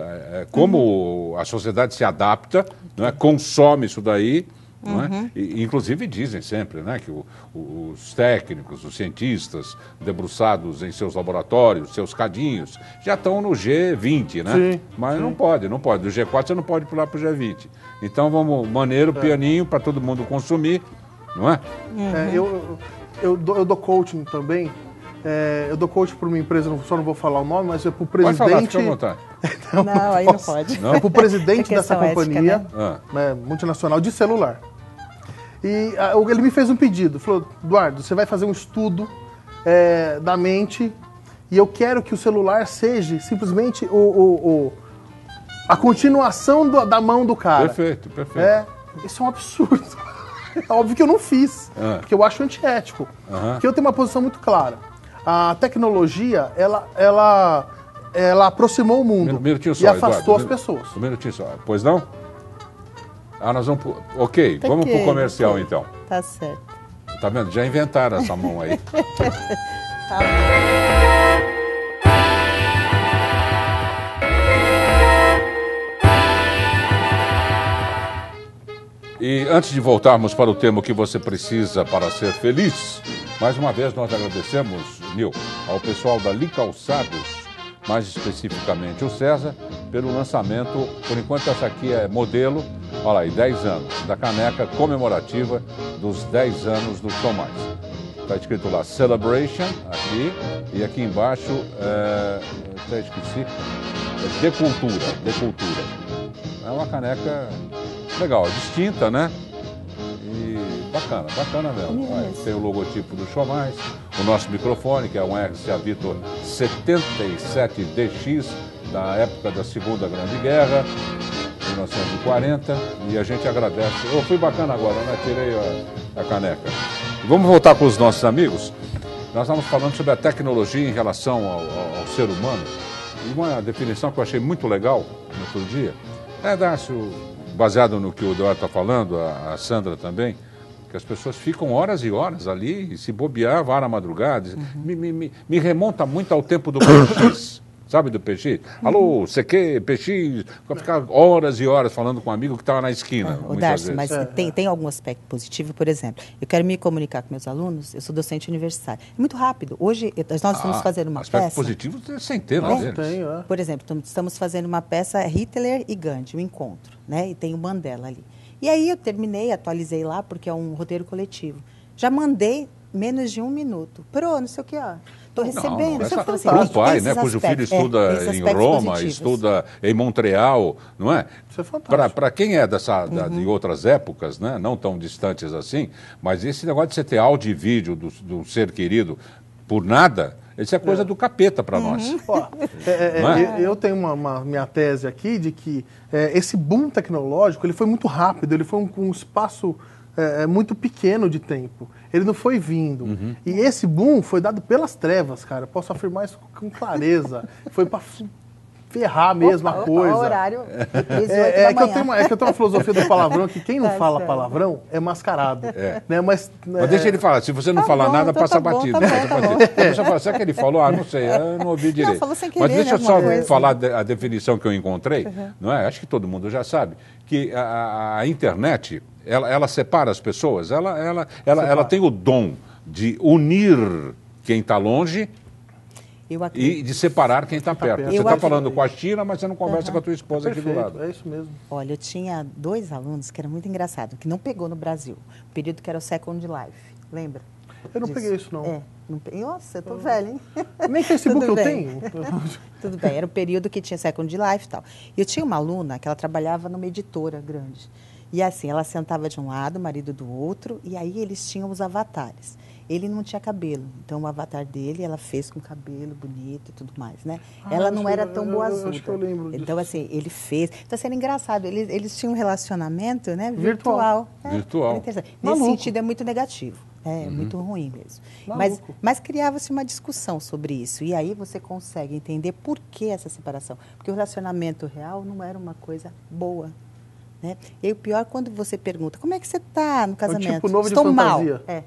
Como a sociedade se adapta, não é? Consome isso daí, não é? E, inclusive dizem sempre, né, que os técnicos, os cientistas debruçados em seus laboratórios, seus cadinhos, já estão no G20, né? Sim, mas não pode. Do G4 você não pode pular para o G20. Então vamos, maneiro, pianinho, para todo mundo consumir, não é? Eu dou coaching também. Eu dou coaching para uma empresa, só não vou falar o nome, mas é para o presidente... Pode falar, fica à vontade. Não, aí não pode. Não? É para o presidente dessa questão companhia ética, multinacional de celular. E ele me fez um pedido, falou, Eduardo, você vai fazer um estudo da mente e eu quero que o celular seja simplesmente a continuação da mão do cara. Perfeito. Isso é um absurdo. É óbvio que eu não fiz, porque eu acho antiético. Porque eu tenho uma posição muito clara. A tecnologia, ela aproximou o mundo e afastou as pessoas. Um minutinho só. Pois não? Nós vamos... Ok, vamos pro comercial então. Tá certo. Tá vendo? Já inventaram essa mão aí. Tá bom. E antes de voltarmos para o tema que você precisa para ser feliz, mais uma vez nós agradecemos, Nil, ao pessoal da Li Calçados, mais especificamente o César, pelo lançamento, por enquanto essa aqui é modelo, olha aí, 10 anos, da caneca comemorativa dos 10 anos do Show Mais. Está escrito lá Celebration, aqui, e aqui embaixo, até esqueci, Decultura. É uma caneca legal, distinta, né? E bacana mesmo. Olha, tem o logotipo do Show Mais, o nosso microfone, que é um RCA Victor 77DX, da época da Segunda Grande Guerra, 1940, e a gente agradece. Fui bacana agora, né? Tirei a caneca. E vamos voltar com os nossos amigos. Nós estamos falando sobre a tecnologia em relação ao ser humano, e uma definição que eu achei muito legal no outro dia, Dácio, baseado no que o Eduardo está falando, a Sandra também, que as pessoas ficam horas e horas ali, e se bobear, vá na madrugada. Me remonta muito ao tempo do PX, sabe do PX? Alô, CQ, PX, vai ficar horas e horas falando com um amigo que estava na esquina. Darcy, mas tem algum aspecto positivo, por exemplo, eu quero me comunicar com meus alunos, eu sou docente universitário. É muito rápido. Hoje nós estamos fazendo uma peça... Aspecto positivo tem centenas deles. Por exemplo, estamos fazendo uma peça Hitler e Gandhi, um encontro, né? E tem o Mandela ali. E aí eu terminei, atualizei lá, porque é um roteiro coletivo. Já mandei menos de 1 minuto. Não sei o que, estou recebendo. Para um pai, né, cujo filho estuda em Roma, estuda em Montreal, não é? Isso é fantástico. Para quem é de outras épocas, né, não tão distantes assim, mas esse negócio de você ter áudio e vídeo do ser querido por nada, isso é coisa do capeta para nós. Eu tenho minha tese aqui de que esse boom tecnológico ele foi muito rápido, ele foi um espaço muito pequeno de tempo. Ele não foi vindo. E esse boom foi dado pelas trevas, cara. Posso afirmar isso com clareza. Foi para ferrar mesmo a coisa. O horário. É que eu tenho uma filosofia do palavrão que quem não fala certo. palavrão é mascarado. Né? Mas deixa ele falar. Se você não falar nada, então passa tá bom, batido. tá Passa bom, tá batido. A pessoa fala, será que ele falou? Não sei, eu não ouvi direito. falou sem Mas querer, deixa eu né, só alguma coisa. falar a definição que eu encontrei. Não é? Acho que todo mundo já sabe. Que a internet, ela separa as pessoas. Ela tem o dom de unir quem está longe e de separar quem está perto. Você está falando com a China, mas você não conversa com a tua esposa aqui do lado. É isso mesmo. Olha, eu tinha 2 alunos que era muito engraçado, que não pegou no Brasil. O período que era o Second Life. Lembra? Eu não peguei isso, não. Nossa, eu tô velha, hein? Nem Facebook eu Tudo tenho. Tudo bem, era o período que tinha Second Life e tal. E eu tinha uma aluna que ela trabalhava numa editora grande. E assim, ela sentava de um lado, o marido do outro, e aí eles tinham os avatares. Ele não tinha cabelo, então o avatar dele ela fez com cabelo bonito e tudo mais, né? Ela não era tão boazuda. Acho que eu lembro disso. Então, assim, ele fez. Então, assim, era engraçado. Eles tinham um relacionamento, né? Virtual. Virtual. Nesse Maluco. sentido, é muito negativo. É muito ruim mesmo. Mas criava-se uma discussão sobre isso. E aí você consegue entender por que essa separação. Porque o relacionamento real não era uma coisa boa. Né? E aí, o pior é quando você pergunta, como é que você está no casamento? tipo novo de Estou fantasia. mal.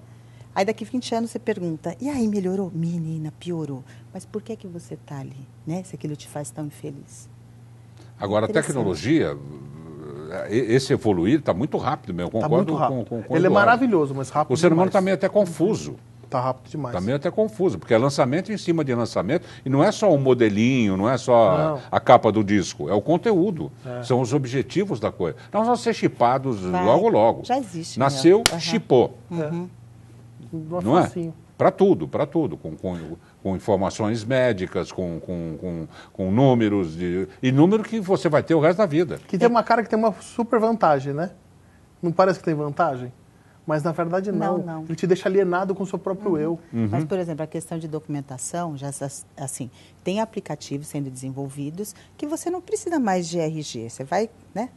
Aí daqui 20 anos você pergunta, e aí melhorou? Menina, piorou. Mas por que você está ali? Né? Se aquilo te faz tão infeliz. Agora, a tecnologia, esse evoluir está muito rápido mesmo. Tá Concordo muito rápido. com Ele é Eduardo. maravilhoso, mas rápido O ser humano demais. está meio até confuso. Tá rápido demais. Está meio até confuso, porque é lançamento em cima de lançamento, e não é só o modelinho, não é só a capa do disco, é o conteúdo, são os objetivos da coisa. Nós vamos ser chipados logo, logo. Já existe. Nasceu, chipou. Não é? Facinho. Para tudo, com informações médicas, com números, e número que você vai ter o resto da vida. Que tem uma cara que tem uma super vantagem, né? Não parece que tem vantagem? Mas na verdade não. Não. Ele te deixa alienado com o seu próprio eu. Mas, por exemplo, a questão de documentação, já assim, tem aplicativos sendo desenvolvidos que você não precisa mais de RG. Você vai, né?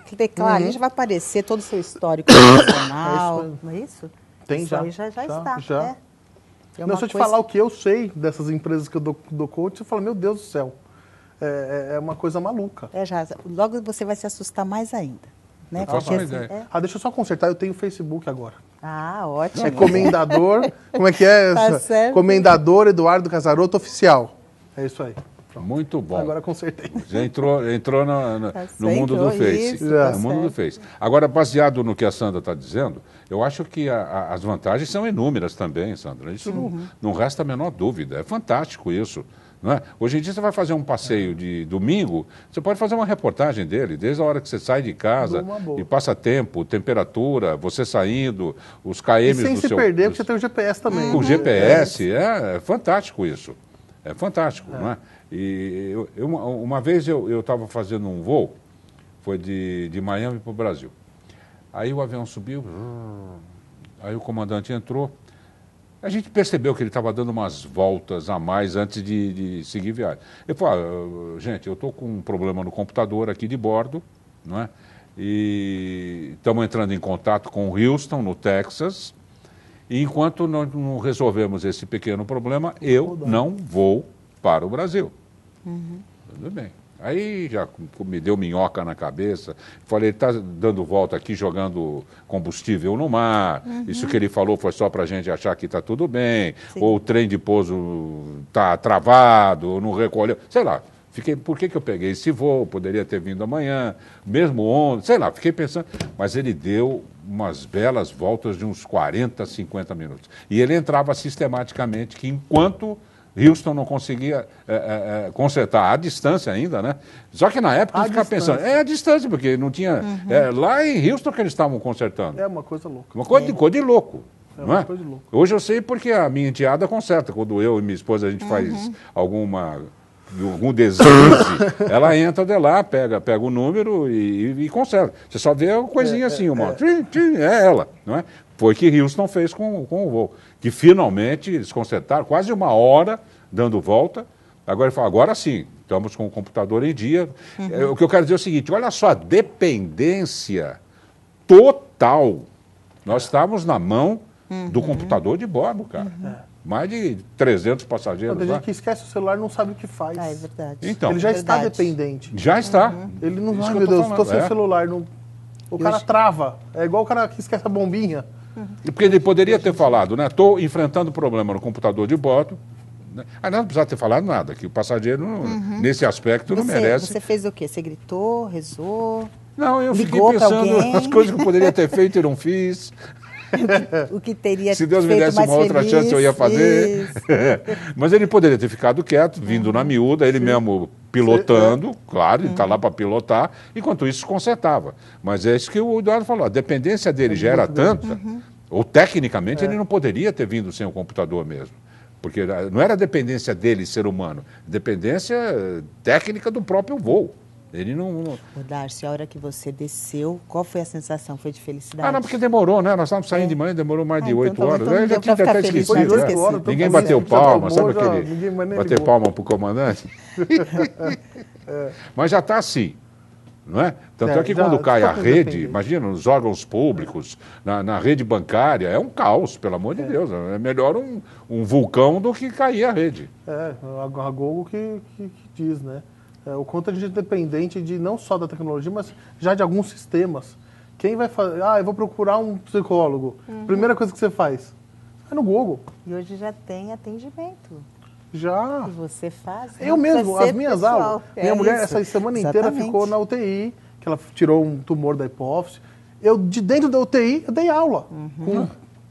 Clicar ali, já vai aparecer todo o seu histórico profissional. Não é isso? Tem Isso aí já está. Já. É Não, se eu te falar o que eu sei dessas empresas que eu dou coach, você fala, meu Deus do céu, é uma coisa maluca. Logo você vai se assustar mais ainda. Né? Faço uma ideia. Deixa eu só consertar, eu tenho Facebook agora. Ótimo. É Comendador, como é que é? Tá certo. Comendador Eduardo Casaroto Oficial. É isso aí. Pronto. Muito bom. Agora consertei. Já entrou no mundo do Face. Isso, No mundo do Face. Agora, baseado no que a Sandra está dizendo, eu acho que as vantagens são inúmeras também, Sandra. Isso não resta a menor dúvida. É fantástico isso. Não é? Hoje em dia você vai fazer um passeio de domingo, você pode fazer uma reportagem dele, desde a hora que você sai de casa e passa tempo, temperatura, você saindo, os KMs E sem se perder, porque você tem o GPS também. Com GPS, é fantástico isso. É fantástico, não é? E uma vez eu estava fazendo um voo, foi de Miami para o Brasil. Aí o avião subiu, aí o comandante entrou. A gente percebeu que ele estava dando umas voltas a mais antes de seguir viagem. Ele falou, gente, eu estou com um problema no computador aqui de bordo, não é? E estamos entrando em contato com Houston, no Texas, e enquanto não resolvemos esse pequeno problema, eu não vou para o Brasil. Tudo bem. Aí já me deu minhoca na cabeça. Falei, ele está dando volta aqui, jogando combustível no mar. Isso que ele falou foi só para a gente achar que está tudo bem. Sim. Ou o trem de pouso está travado, ou não recolheu. Sei lá. Por que eu peguei esse voo? Poderia ter vindo amanhã, mesmo ontem. Sei lá, fiquei pensando. Mas ele deu umas belas voltas de uns 40, 50 minutos. E ele entrava sistematicamente, que enquanto Houston não conseguia consertar, à distância ainda, né? Só que na época eu ficava pensando, a distância, porque não tinha... lá em Houston que eles estavam consertando. É uma coisa louca. Uma coisa de louco. É não uma é? coisa de louco. Hoje eu sei porque a minha enteada conserta. Quando eu e minha esposa a gente faz algum deslize, ela entra de lá, pega o número e conserta. Você só vê uma coisinha assim, é ela, não é? Foi o que Houston fez com o voo. Que finalmente eles consertaram quase uma hora dando volta. Agora ele fala, agora sim, estamos com o computador em dia. O que eu quero dizer é o seguinte, olha só a dependência total. Nós estávamos na mão do computador de bordo, cara. Mais de 300 passageiros Tem lá. gente que esquece o celular e não sabe o que faz. Ah, é verdade. Então, Ele já está Verdade. dependente. já está. Ele não Isso vai, que eu meu tô Deus, falando, estou sem é. celular. Não... O cara hoje- trava. É igual o cara que esquece a bombinha. Porque ele poderia ter falado, né? Estou enfrentando problema no computador de bordo. Né? Aí não precisava ter falado nada, que o passageiro, nesse aspecto, não merece. Você fez o quê? Você gritou, rezou? Não, eu fiquei Ligou pra pensando alguém? nas coisas que eu poderia ter feito e não fiz. O que teria Se Deus me feito desse mais uma outra feliz? chance, eu ia fazer. Isso. Mas ele poderia ter ficado quieto, vindo na miúda, ele mesmo pilotando, claro, ele está lá para pilotar, enquanto isso consertava. Mas é isso que o Eduardo falou, a dependência dele já era tanta, ou tecnicamente ele não poderia ter vindo sem o computador mesmo. Porque não era dependência dele, ser humano, dependência técnica do próprio voo. Ele não... Ô, Darcy, a hora que você desceu, qual foi a sensação? Foi de felicidade? Ah, não, porque demorou, né? Nós estávamos saindo de manhã, demorou mais de então 8 tá bom, horas. então Eu não já deu tinha pra até ficar feliz, esquecido. mas né? esqueci. Horas, Ninguém então, bateu já palma, tomou, sabe já, aquele ninguém mais nem bater ligou. palma pro comandante? Mas já está assim, não é? Tanto é que já quando cai a está rede, independente. imagina, nos órgãos públicos, na rede bancária, é um caos, pelo amor de Deus. É melhor um vulcão do que cair a rede. É, a Google que diz, né? O quanto a gente é dependente de não só da tecnologia, mas já de alguns sistemas. Quem vai fazer? Ah, eu vou procurar um psicólogo. Primeira coisa que você faz, vai no Google. E hoje já tem atendimento. Já. Que você faz. Eu não mesmo, precisa as ser minhas pessoal. aulas. É Minha mulher, isso. essa semana inteira, Exatamente. ficou na UTI, que ela tirou um tumor da hipófise. Eu, de dentro da UTI, eu dei aula.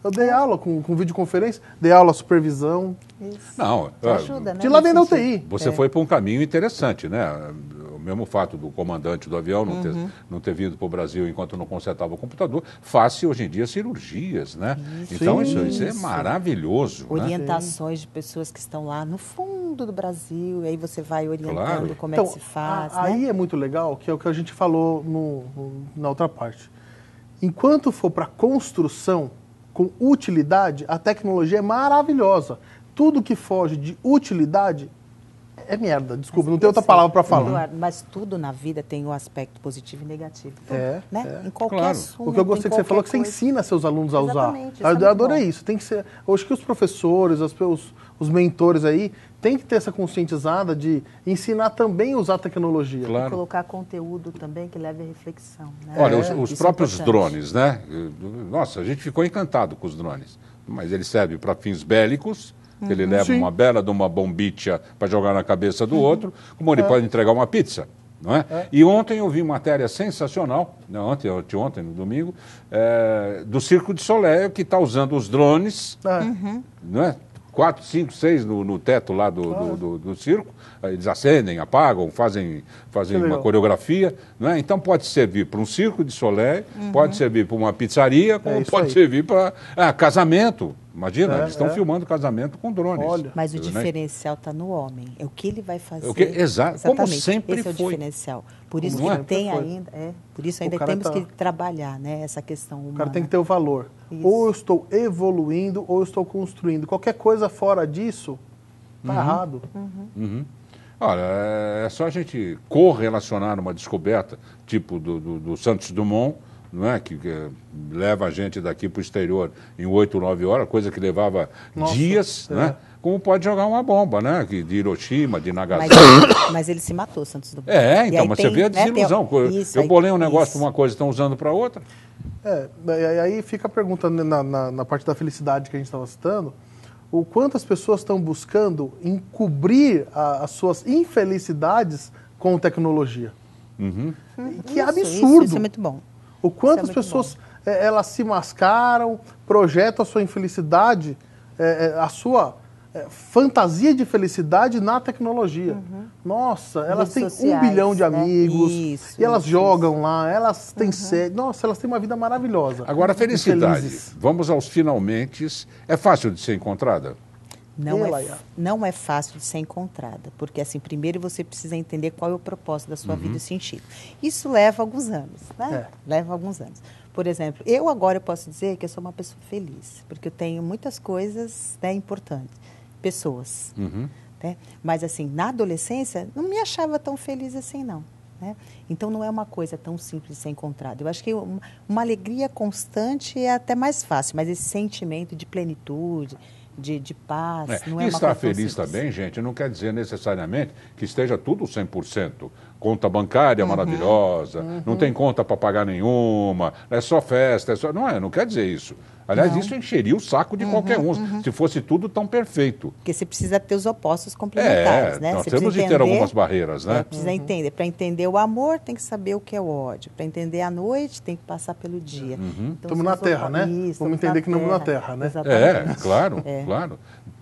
Eu dei aula com videoconferência, dei aula supervisão. Isso. Não, Te ajuda, né? De lá vem da nesse UTI. sentido. você foi para um caminho interessante, né? O mesmo fato do comandante do avião não ter vindo para o Brasil enquanto não consertava o computador, faz-se hoje em dia cirurgias, né? Então Sim, isso é maravilhoso. Né? Orientações de pessoas que estão lá no fundo do Brasil, e aí você vai orientando Claro. como é que se faz, né? Aí é muito legal, que é o que a gente falou na outra parte. Enquanto for para construção com utilidade, a tecnologia é maravilhosa. Tudo que foge de utilidade é merda. Desculpa, não tem outra palavra para falar. Eduardo, mas tudo na vida tem um aspecto positivo e negativo. Tudo, É, né? Em qualquer Claro. assunto. O que eu gostei em que você falou, que qualquer você coisa. ensina seus alunos a usar. Exatamente, isso é muito Eu adorei bom. isso. Tem que ser. Eu acho que os professores, os mentores aí, tem que ter essa conscientizada de ensinar também a usar a tecnologia. Claro. E colocar conteúdo também que leve à reflexão. Né? Olha, os Isso é próprios importante. drones, né? Nossa, a gente ficou encantado com os drones. Mas ele serve para fins bélicos, que ele leva Sim. uma bela de uma bombicha para jogar na cabeça do outro, como ele pode entregar uma pizza. Não é? E ontem eu vi matéria sensacional, né, ontem, no domingo, do Circo de Soleil, que está usando os drones, não é? 4, 5, 6 no teto lá do circo, eles acendem, apagam, fazem uma legal. coreografia, não é? Então pode servir para um circo de Soleil, pode servir para uma pizzaria, como isso pode aí. servir para casamento. Imagina, eles estão é. filmando casamento com drones. Olha. Mas o Né? diferencial está no homem. É o que ele vai fazer. Exato, como Exatamente. sempre Esse é o foi. diferencial. Por isso Como que sempre tem foi. ainda. Por isso ainda cara temos tá- que trabalhar, né? Essa questão humana. O cara tem que ter o valor. Isso. Ou eu estou evoluindo, ou eu estou construindo. Qualquer coisa fora disso, tá errado. Olha, é só a gente correlacionar uma descoberta, tipo do Santos Dumont, não é? Que leva a gente daqui para o exterior em 8, 9 horas, coisa que levava Nossa, dias, né? Como pode jogar uma bomba, né? De Hiroshima, de Nagasaki. Mas ele se matou, Santos Dumont. Então, E aí mas tem, você vê a né, desilusão. isso, Eu aí- bolei um negócio isso. para uma coisa e estão usando para outra. Aí fica a pergunta né, na parte da felicidade que a gente estava citando, o quanto as pessoas estão buscando encobrir as suas infelicidades com tecnologia. Que é absurdo. Isso é muito bom. O quanto Isso as é muito pessoas elas se mascaram, projetam a sua infelicidade, a sua fantasia de felicidade na tecnologia. Nossa, elas Redes têm 1 bilhão de sociais, né? amigos, Isso, e elas isso, jogam lá, elas têm sede. Nossa, elas têm uma vida maravilhosa. Agora, a felicidade, Felizes. vamos aos finalmente, é fácil de ser encontrada? Não é fácil de ser encontrada, porque assim, primeiro você precisa entender qual é o propósito da sua vida e o sentido. Isso leva alguns anos, né? Leva alguns anos. Por exemplo, eu agora posso dizer que eu sou uma pessoa feliz, porque eu tenho muitas coisas, né, importantes, pessoas, né? Mas assim, na adolescência, não me achava tão feliz assim, não. Né? Então, não é uma coisa tão simples de ser encontrada. Eu acho que uma alegria constante é até mais fácil, mas esse sentimento de plenitude, de paz. Não E é uma estar coisa tão feliz simples. também, gente, não quer dizer necessariamente que esteja tudo 100%. Conta bancária maravilhosa, não tem conta para pagar nenhuma, é só festa, não quer dizer isso. Aliás, isso encheria o saco de qualquer um, se fosse tudo tão perfeito. Porque você precisa ter os opostos complementares, né? Nós Você temos precisa de ter entender- algumas barreiras, né? Precisa entender. Para entender o amor, tem que saber o que é o ódio. Para entender a noite, tem que passar pelo dia. Então, Estamos na são Terra, né? Isso, Vamos estamos entender que não estamos na Terra, né? Exatamente. Claro, claro.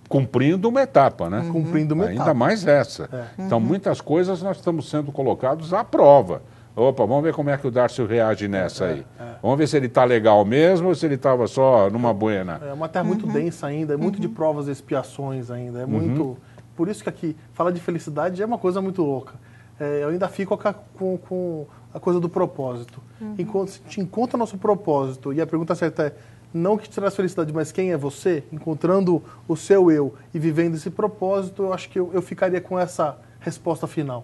Cumprindo uma etapa, né? Cumprindo uma Ainda etapa. mais essa. Então, muitas coisas nós estamos sendo colocados à prova. Opa, vamos ver como é que o Darcio reage nessa aí. Vamos ver se ele está legal mesmo ou se ele estava só numa buena. É uma terra muito densa ainda, é muito de provas e expiações ainda, é muito... Por isso que aqui, falar de felicidade é uma coisa muito louca. Eu ainda fico com a coisa do propósito. Enquanto se te encontra nosso propósito, e a pergunta certa é, não que te traz felicidade, mas quem é você, encontrando o seu eu e vivendo esse propósito, eu acho que eu ficaria com essa resposta final.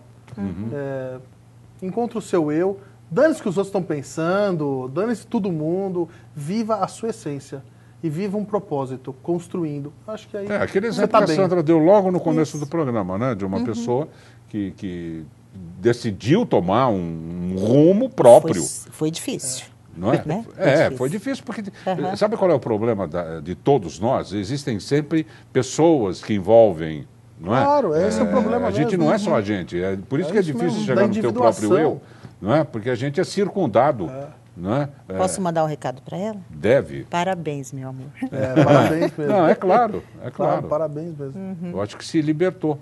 Encontra o seu eu, dane-se o que os outros estão pensando, dane-se todo mundo, viva a sua essência e viva um propósito, construindo. Acho que aí Aquele você exemplo tá que a bem. Sandra deu logo no começo do programa, né? De uma pessoa que decidiu tomar um rumo próprio. Foi difícil. Não é? Né? Foi difícil, porque sabe qual é o problema de todos nós? Existem sempre pessoas que envolvem, não é? Claro, esse é o problema A gente mesmo. não é só a gente, por isso que é isso difícil mesmo, chegar da no teu próprio eu, individuação. não é? Porque a gente é circundado, não é? Posso mandar um recado para ela? Deve. Parabéns, meu amor. Parabéns mesmo. Não, é claro, é claro. Parabéns mesmo. Eu acho que se libertou.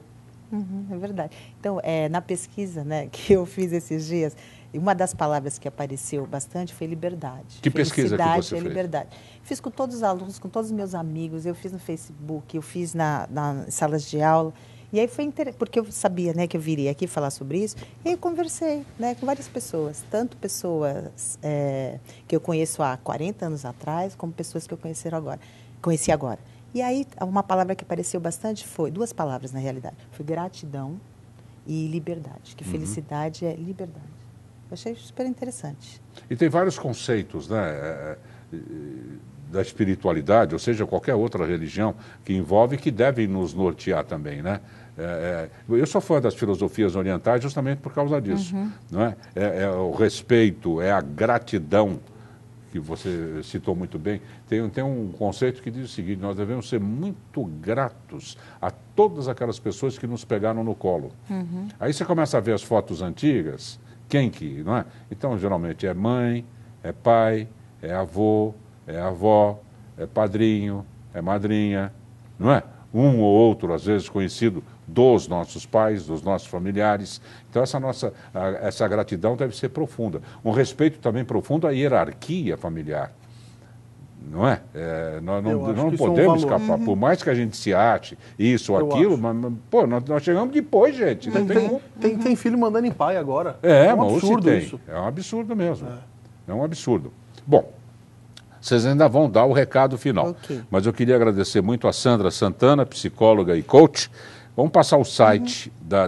É verdade. Então, na pesquisa, né, que eu fiz esses dias, uma das palavras que apareceu bastante foi liberdade. Que pesquisa que Felicidade você é fez? liberdade. Fiz com todos os alunos, com todos os meus amigos, eu fiz no Facebook, eu fiz nas salas de aula. E aí foi interessante, porque eu sabia, né, que eu viria aqui falar sobre isso, e aí eu conversei, né, com várias pessoas, tanto pessoas que eu conheço há 40 anos atrás, como pessoas que eu conheci agora. E aí, uma palavra que apareceu bastante foi, duas palavras na realidade, foi gratidão e liberdade, que felicidade é liberdade. Eu achei super interessante. E tem vários conceitos, né, da espiritualidade, ou seja, qualquer outra religião que envolve, que devem nos nortear também, né? Eu sou fã das filosofias orientais justamente por causa disso, não é? O respeito, é a gratidão, que você citou muito bem. Tem um conceito que diz o seguinte: nós devemos ser muito gratos a todas aquelas pessoas que nos pegaram no colo. Aí você começa a ver as fotos antigas, não é? Então, geralmente é mãe, é pai, é avô, é avó, é padrinho, é madrinha, não é? Um ou outro, às vezes, conhecido dos nossos pais, dos nossos familiares. Então, essa gratidão deve ser profunda. Um respeito também profundo à hierarquia familiar. Não é? Nós não podemos escapar. Por mais que a gente se ache isso ou aquilo, mas, pô, nós chegamos depois, gente. Não tem como. Tem filho mandando em pai agora. É um mas absurdo tem. isso. É um absurdo mesmo. É um absurdo. Bom, vocês ainda vão dar o recado final. Ok. Mas eu queria agradecer muito a Sandra Santana, psicóloga e coach. Vamos passar o site da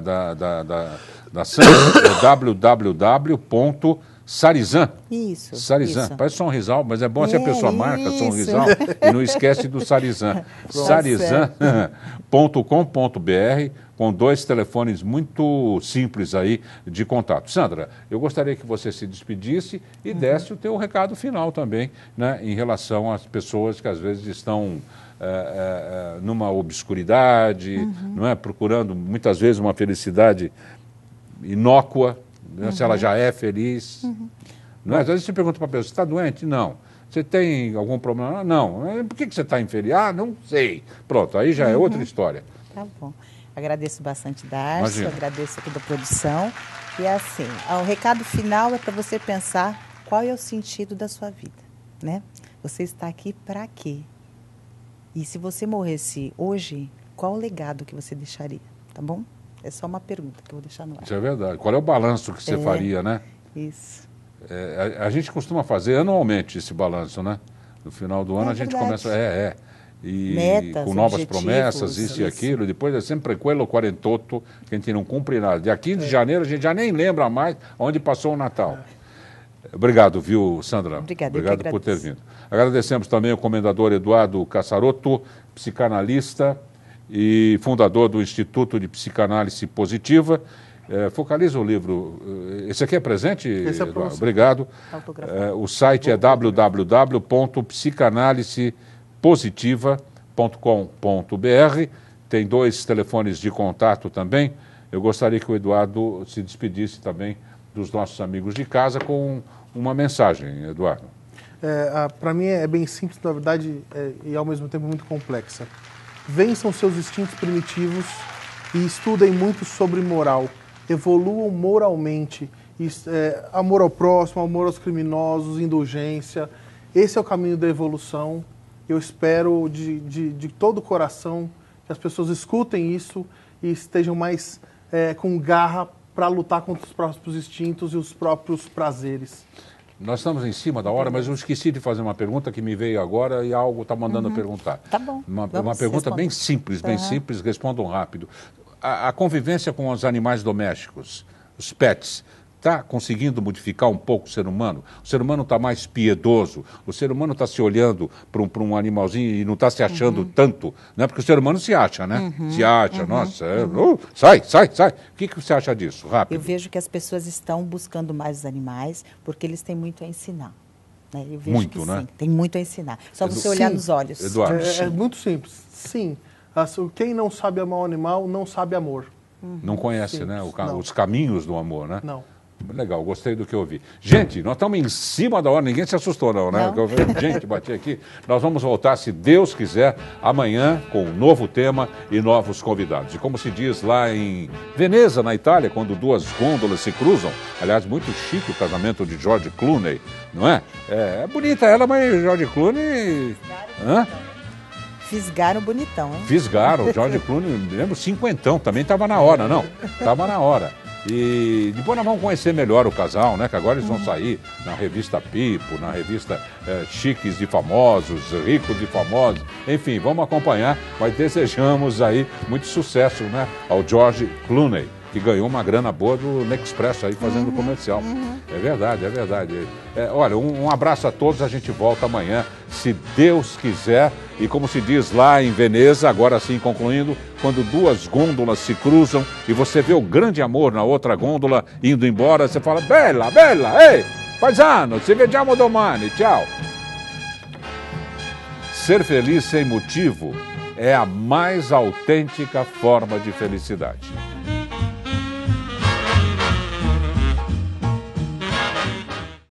Sandra, www.sarizan. Isso. Sarizan, isso. parece Sonrisal, mas é bom se a pessoa marca isso. Sonrisal e não esquece do Sarizan. Sarizan.com.br, com 2 telefones muito simples aí de contato. Sandra, eu gostaria que você se despedisse e desse o teu recado final também, né, em relação às pessoas que às vezes estão numa obscuridade, não é, procurando muitas vezes uma felicidade inócua, né, se ela já é feliz. Não é? Às vezes você pergunta para a pessoa: você está doente? Não. Você tem algum problema? Não. Por que você está infeliz? Ah, não sei. Pronto, aí já é outra história. Tá bom. Agradeço bastante, Darcio, Imagina. agradeço aqui da produção. E assim, o recado final é para você pensar qual é o sentido da sua vida, né? Você está aqui para quê? E se você morresse hoje, qual o legado que você deixaria, tá bom? É só uma pergunta que eu vou deixar no ar. Isso é verdade. Qual é o balanço que você faria, né? Isso. A gente costuma fazer anualmente esse balanço, né? No final do ano a gente verdade. começa... E Metas, com novas objetivos, promessas, isso e isso. aquilo. Depois é sempre quello quarentotto, que a gente não cumpre nada. Dia 15 de janeiro a gente já nem lembra mais onde passou o Natal. Obrigado, viu, Sandra? Obrigada, eu que Obrigado por ter agradeço. vindo. Agradecemos também ao comendador Eduardo Cassarotto, psicanalista e fundador do Instituto de Psicanálise Positiva. Focaliza o livro. Esse aqui é presente, Esse é Eduardo? Obrigado. O site é www.psicanalisepositiva.com.br. Tem 2 telefones de contato também. Eu gostaria que o Eduardo se despedisse também dos nossos amigos de casa com uma mensagem, Eduardo. Para mim é bem simples, na verdade, e ao mesmo tempo muito complexa. Vençam seus instintos primitivos e estudem muito sobre moral. Evoluam moralmente, amor ao próximo, amor aos criminosos, indulgência. Esse é o caminho da evolução. Eu espero de todo o coração que as pessoas escutem isso e estejam mais com garra para lutar contra os próprios instintos e os próprios prazeres. Nós estamos em cima da hora, mas eu esqueci de fazer uma pergunta que me veio agora e algo está mandando perguntar. Tá bom. Uma pergunta bem simples, respondam rápido. A convivência com os animais domésticos, os pets, está conseguindo modificar um pouco o ser humano? O ser humano está mais piedoso? O ser humano está se olhando para um animalzinho e não está se achando tanto? Né? Porque o ser humano se acha, né? Se acha, nossa, sai. O que você acha disso? Rápido. Eu vejo que as pessoas estão buscando mais os animais porque eles têm muito a ensinar. Né? Eu vejo muito, que né? Sim, tem muito a ensinar. Só você olhar nos olhos. Eduardo. É muito simples. Sim. Quem não sabe amar o animal, não sabe amor. Não conhece, Sim, né? não. Os caminhos do amor, né? Não. Legal, gostei do que eu ouvi. Gente, nós estamos em cima da hora, ninguém se assustou não, né? Não. Gente, bati aqui. Nós vamos voltar, se Deus quiser, amanhã com um novo tema e novos convidados. E como se diz lá em Veneza, na Itália, quando 2 gôndolas se cruzam, aliás, muito chique o casamento de George Clooney, não é? É bonita ela, mas George Clooney... Hã? Fisgaram bonitão, hein? Fisgaram, George Clooney, me lembro, 50, também estava na hora, não? Estava na hora. E depois nós vamos conhecer melhor o casal, né? Que agora eles vão sair na revista Pipo, na revista Chiques de Famosos, Ricos de Famosos. Enfim, vamos acompanhar, mas desejamos aí muito sucesso, né? Ao George Clooney, que ganhou uma grana boa do Nexpresso aí fazendo comercial. É verdade, é verdade. Olha, um abraço a todos, a gente volta amanhã, se Deus quiser. E como se diz lá em Veneza, agora sim concluindo, quando 2 gôndolas se cruzam e você vê o grande amor na outra gôndola indo embora, você fala, bella, ei, paisano, ci vediamo domani, tchau. Ser feliz sem motivo é a mais autêntica forma de felicidade.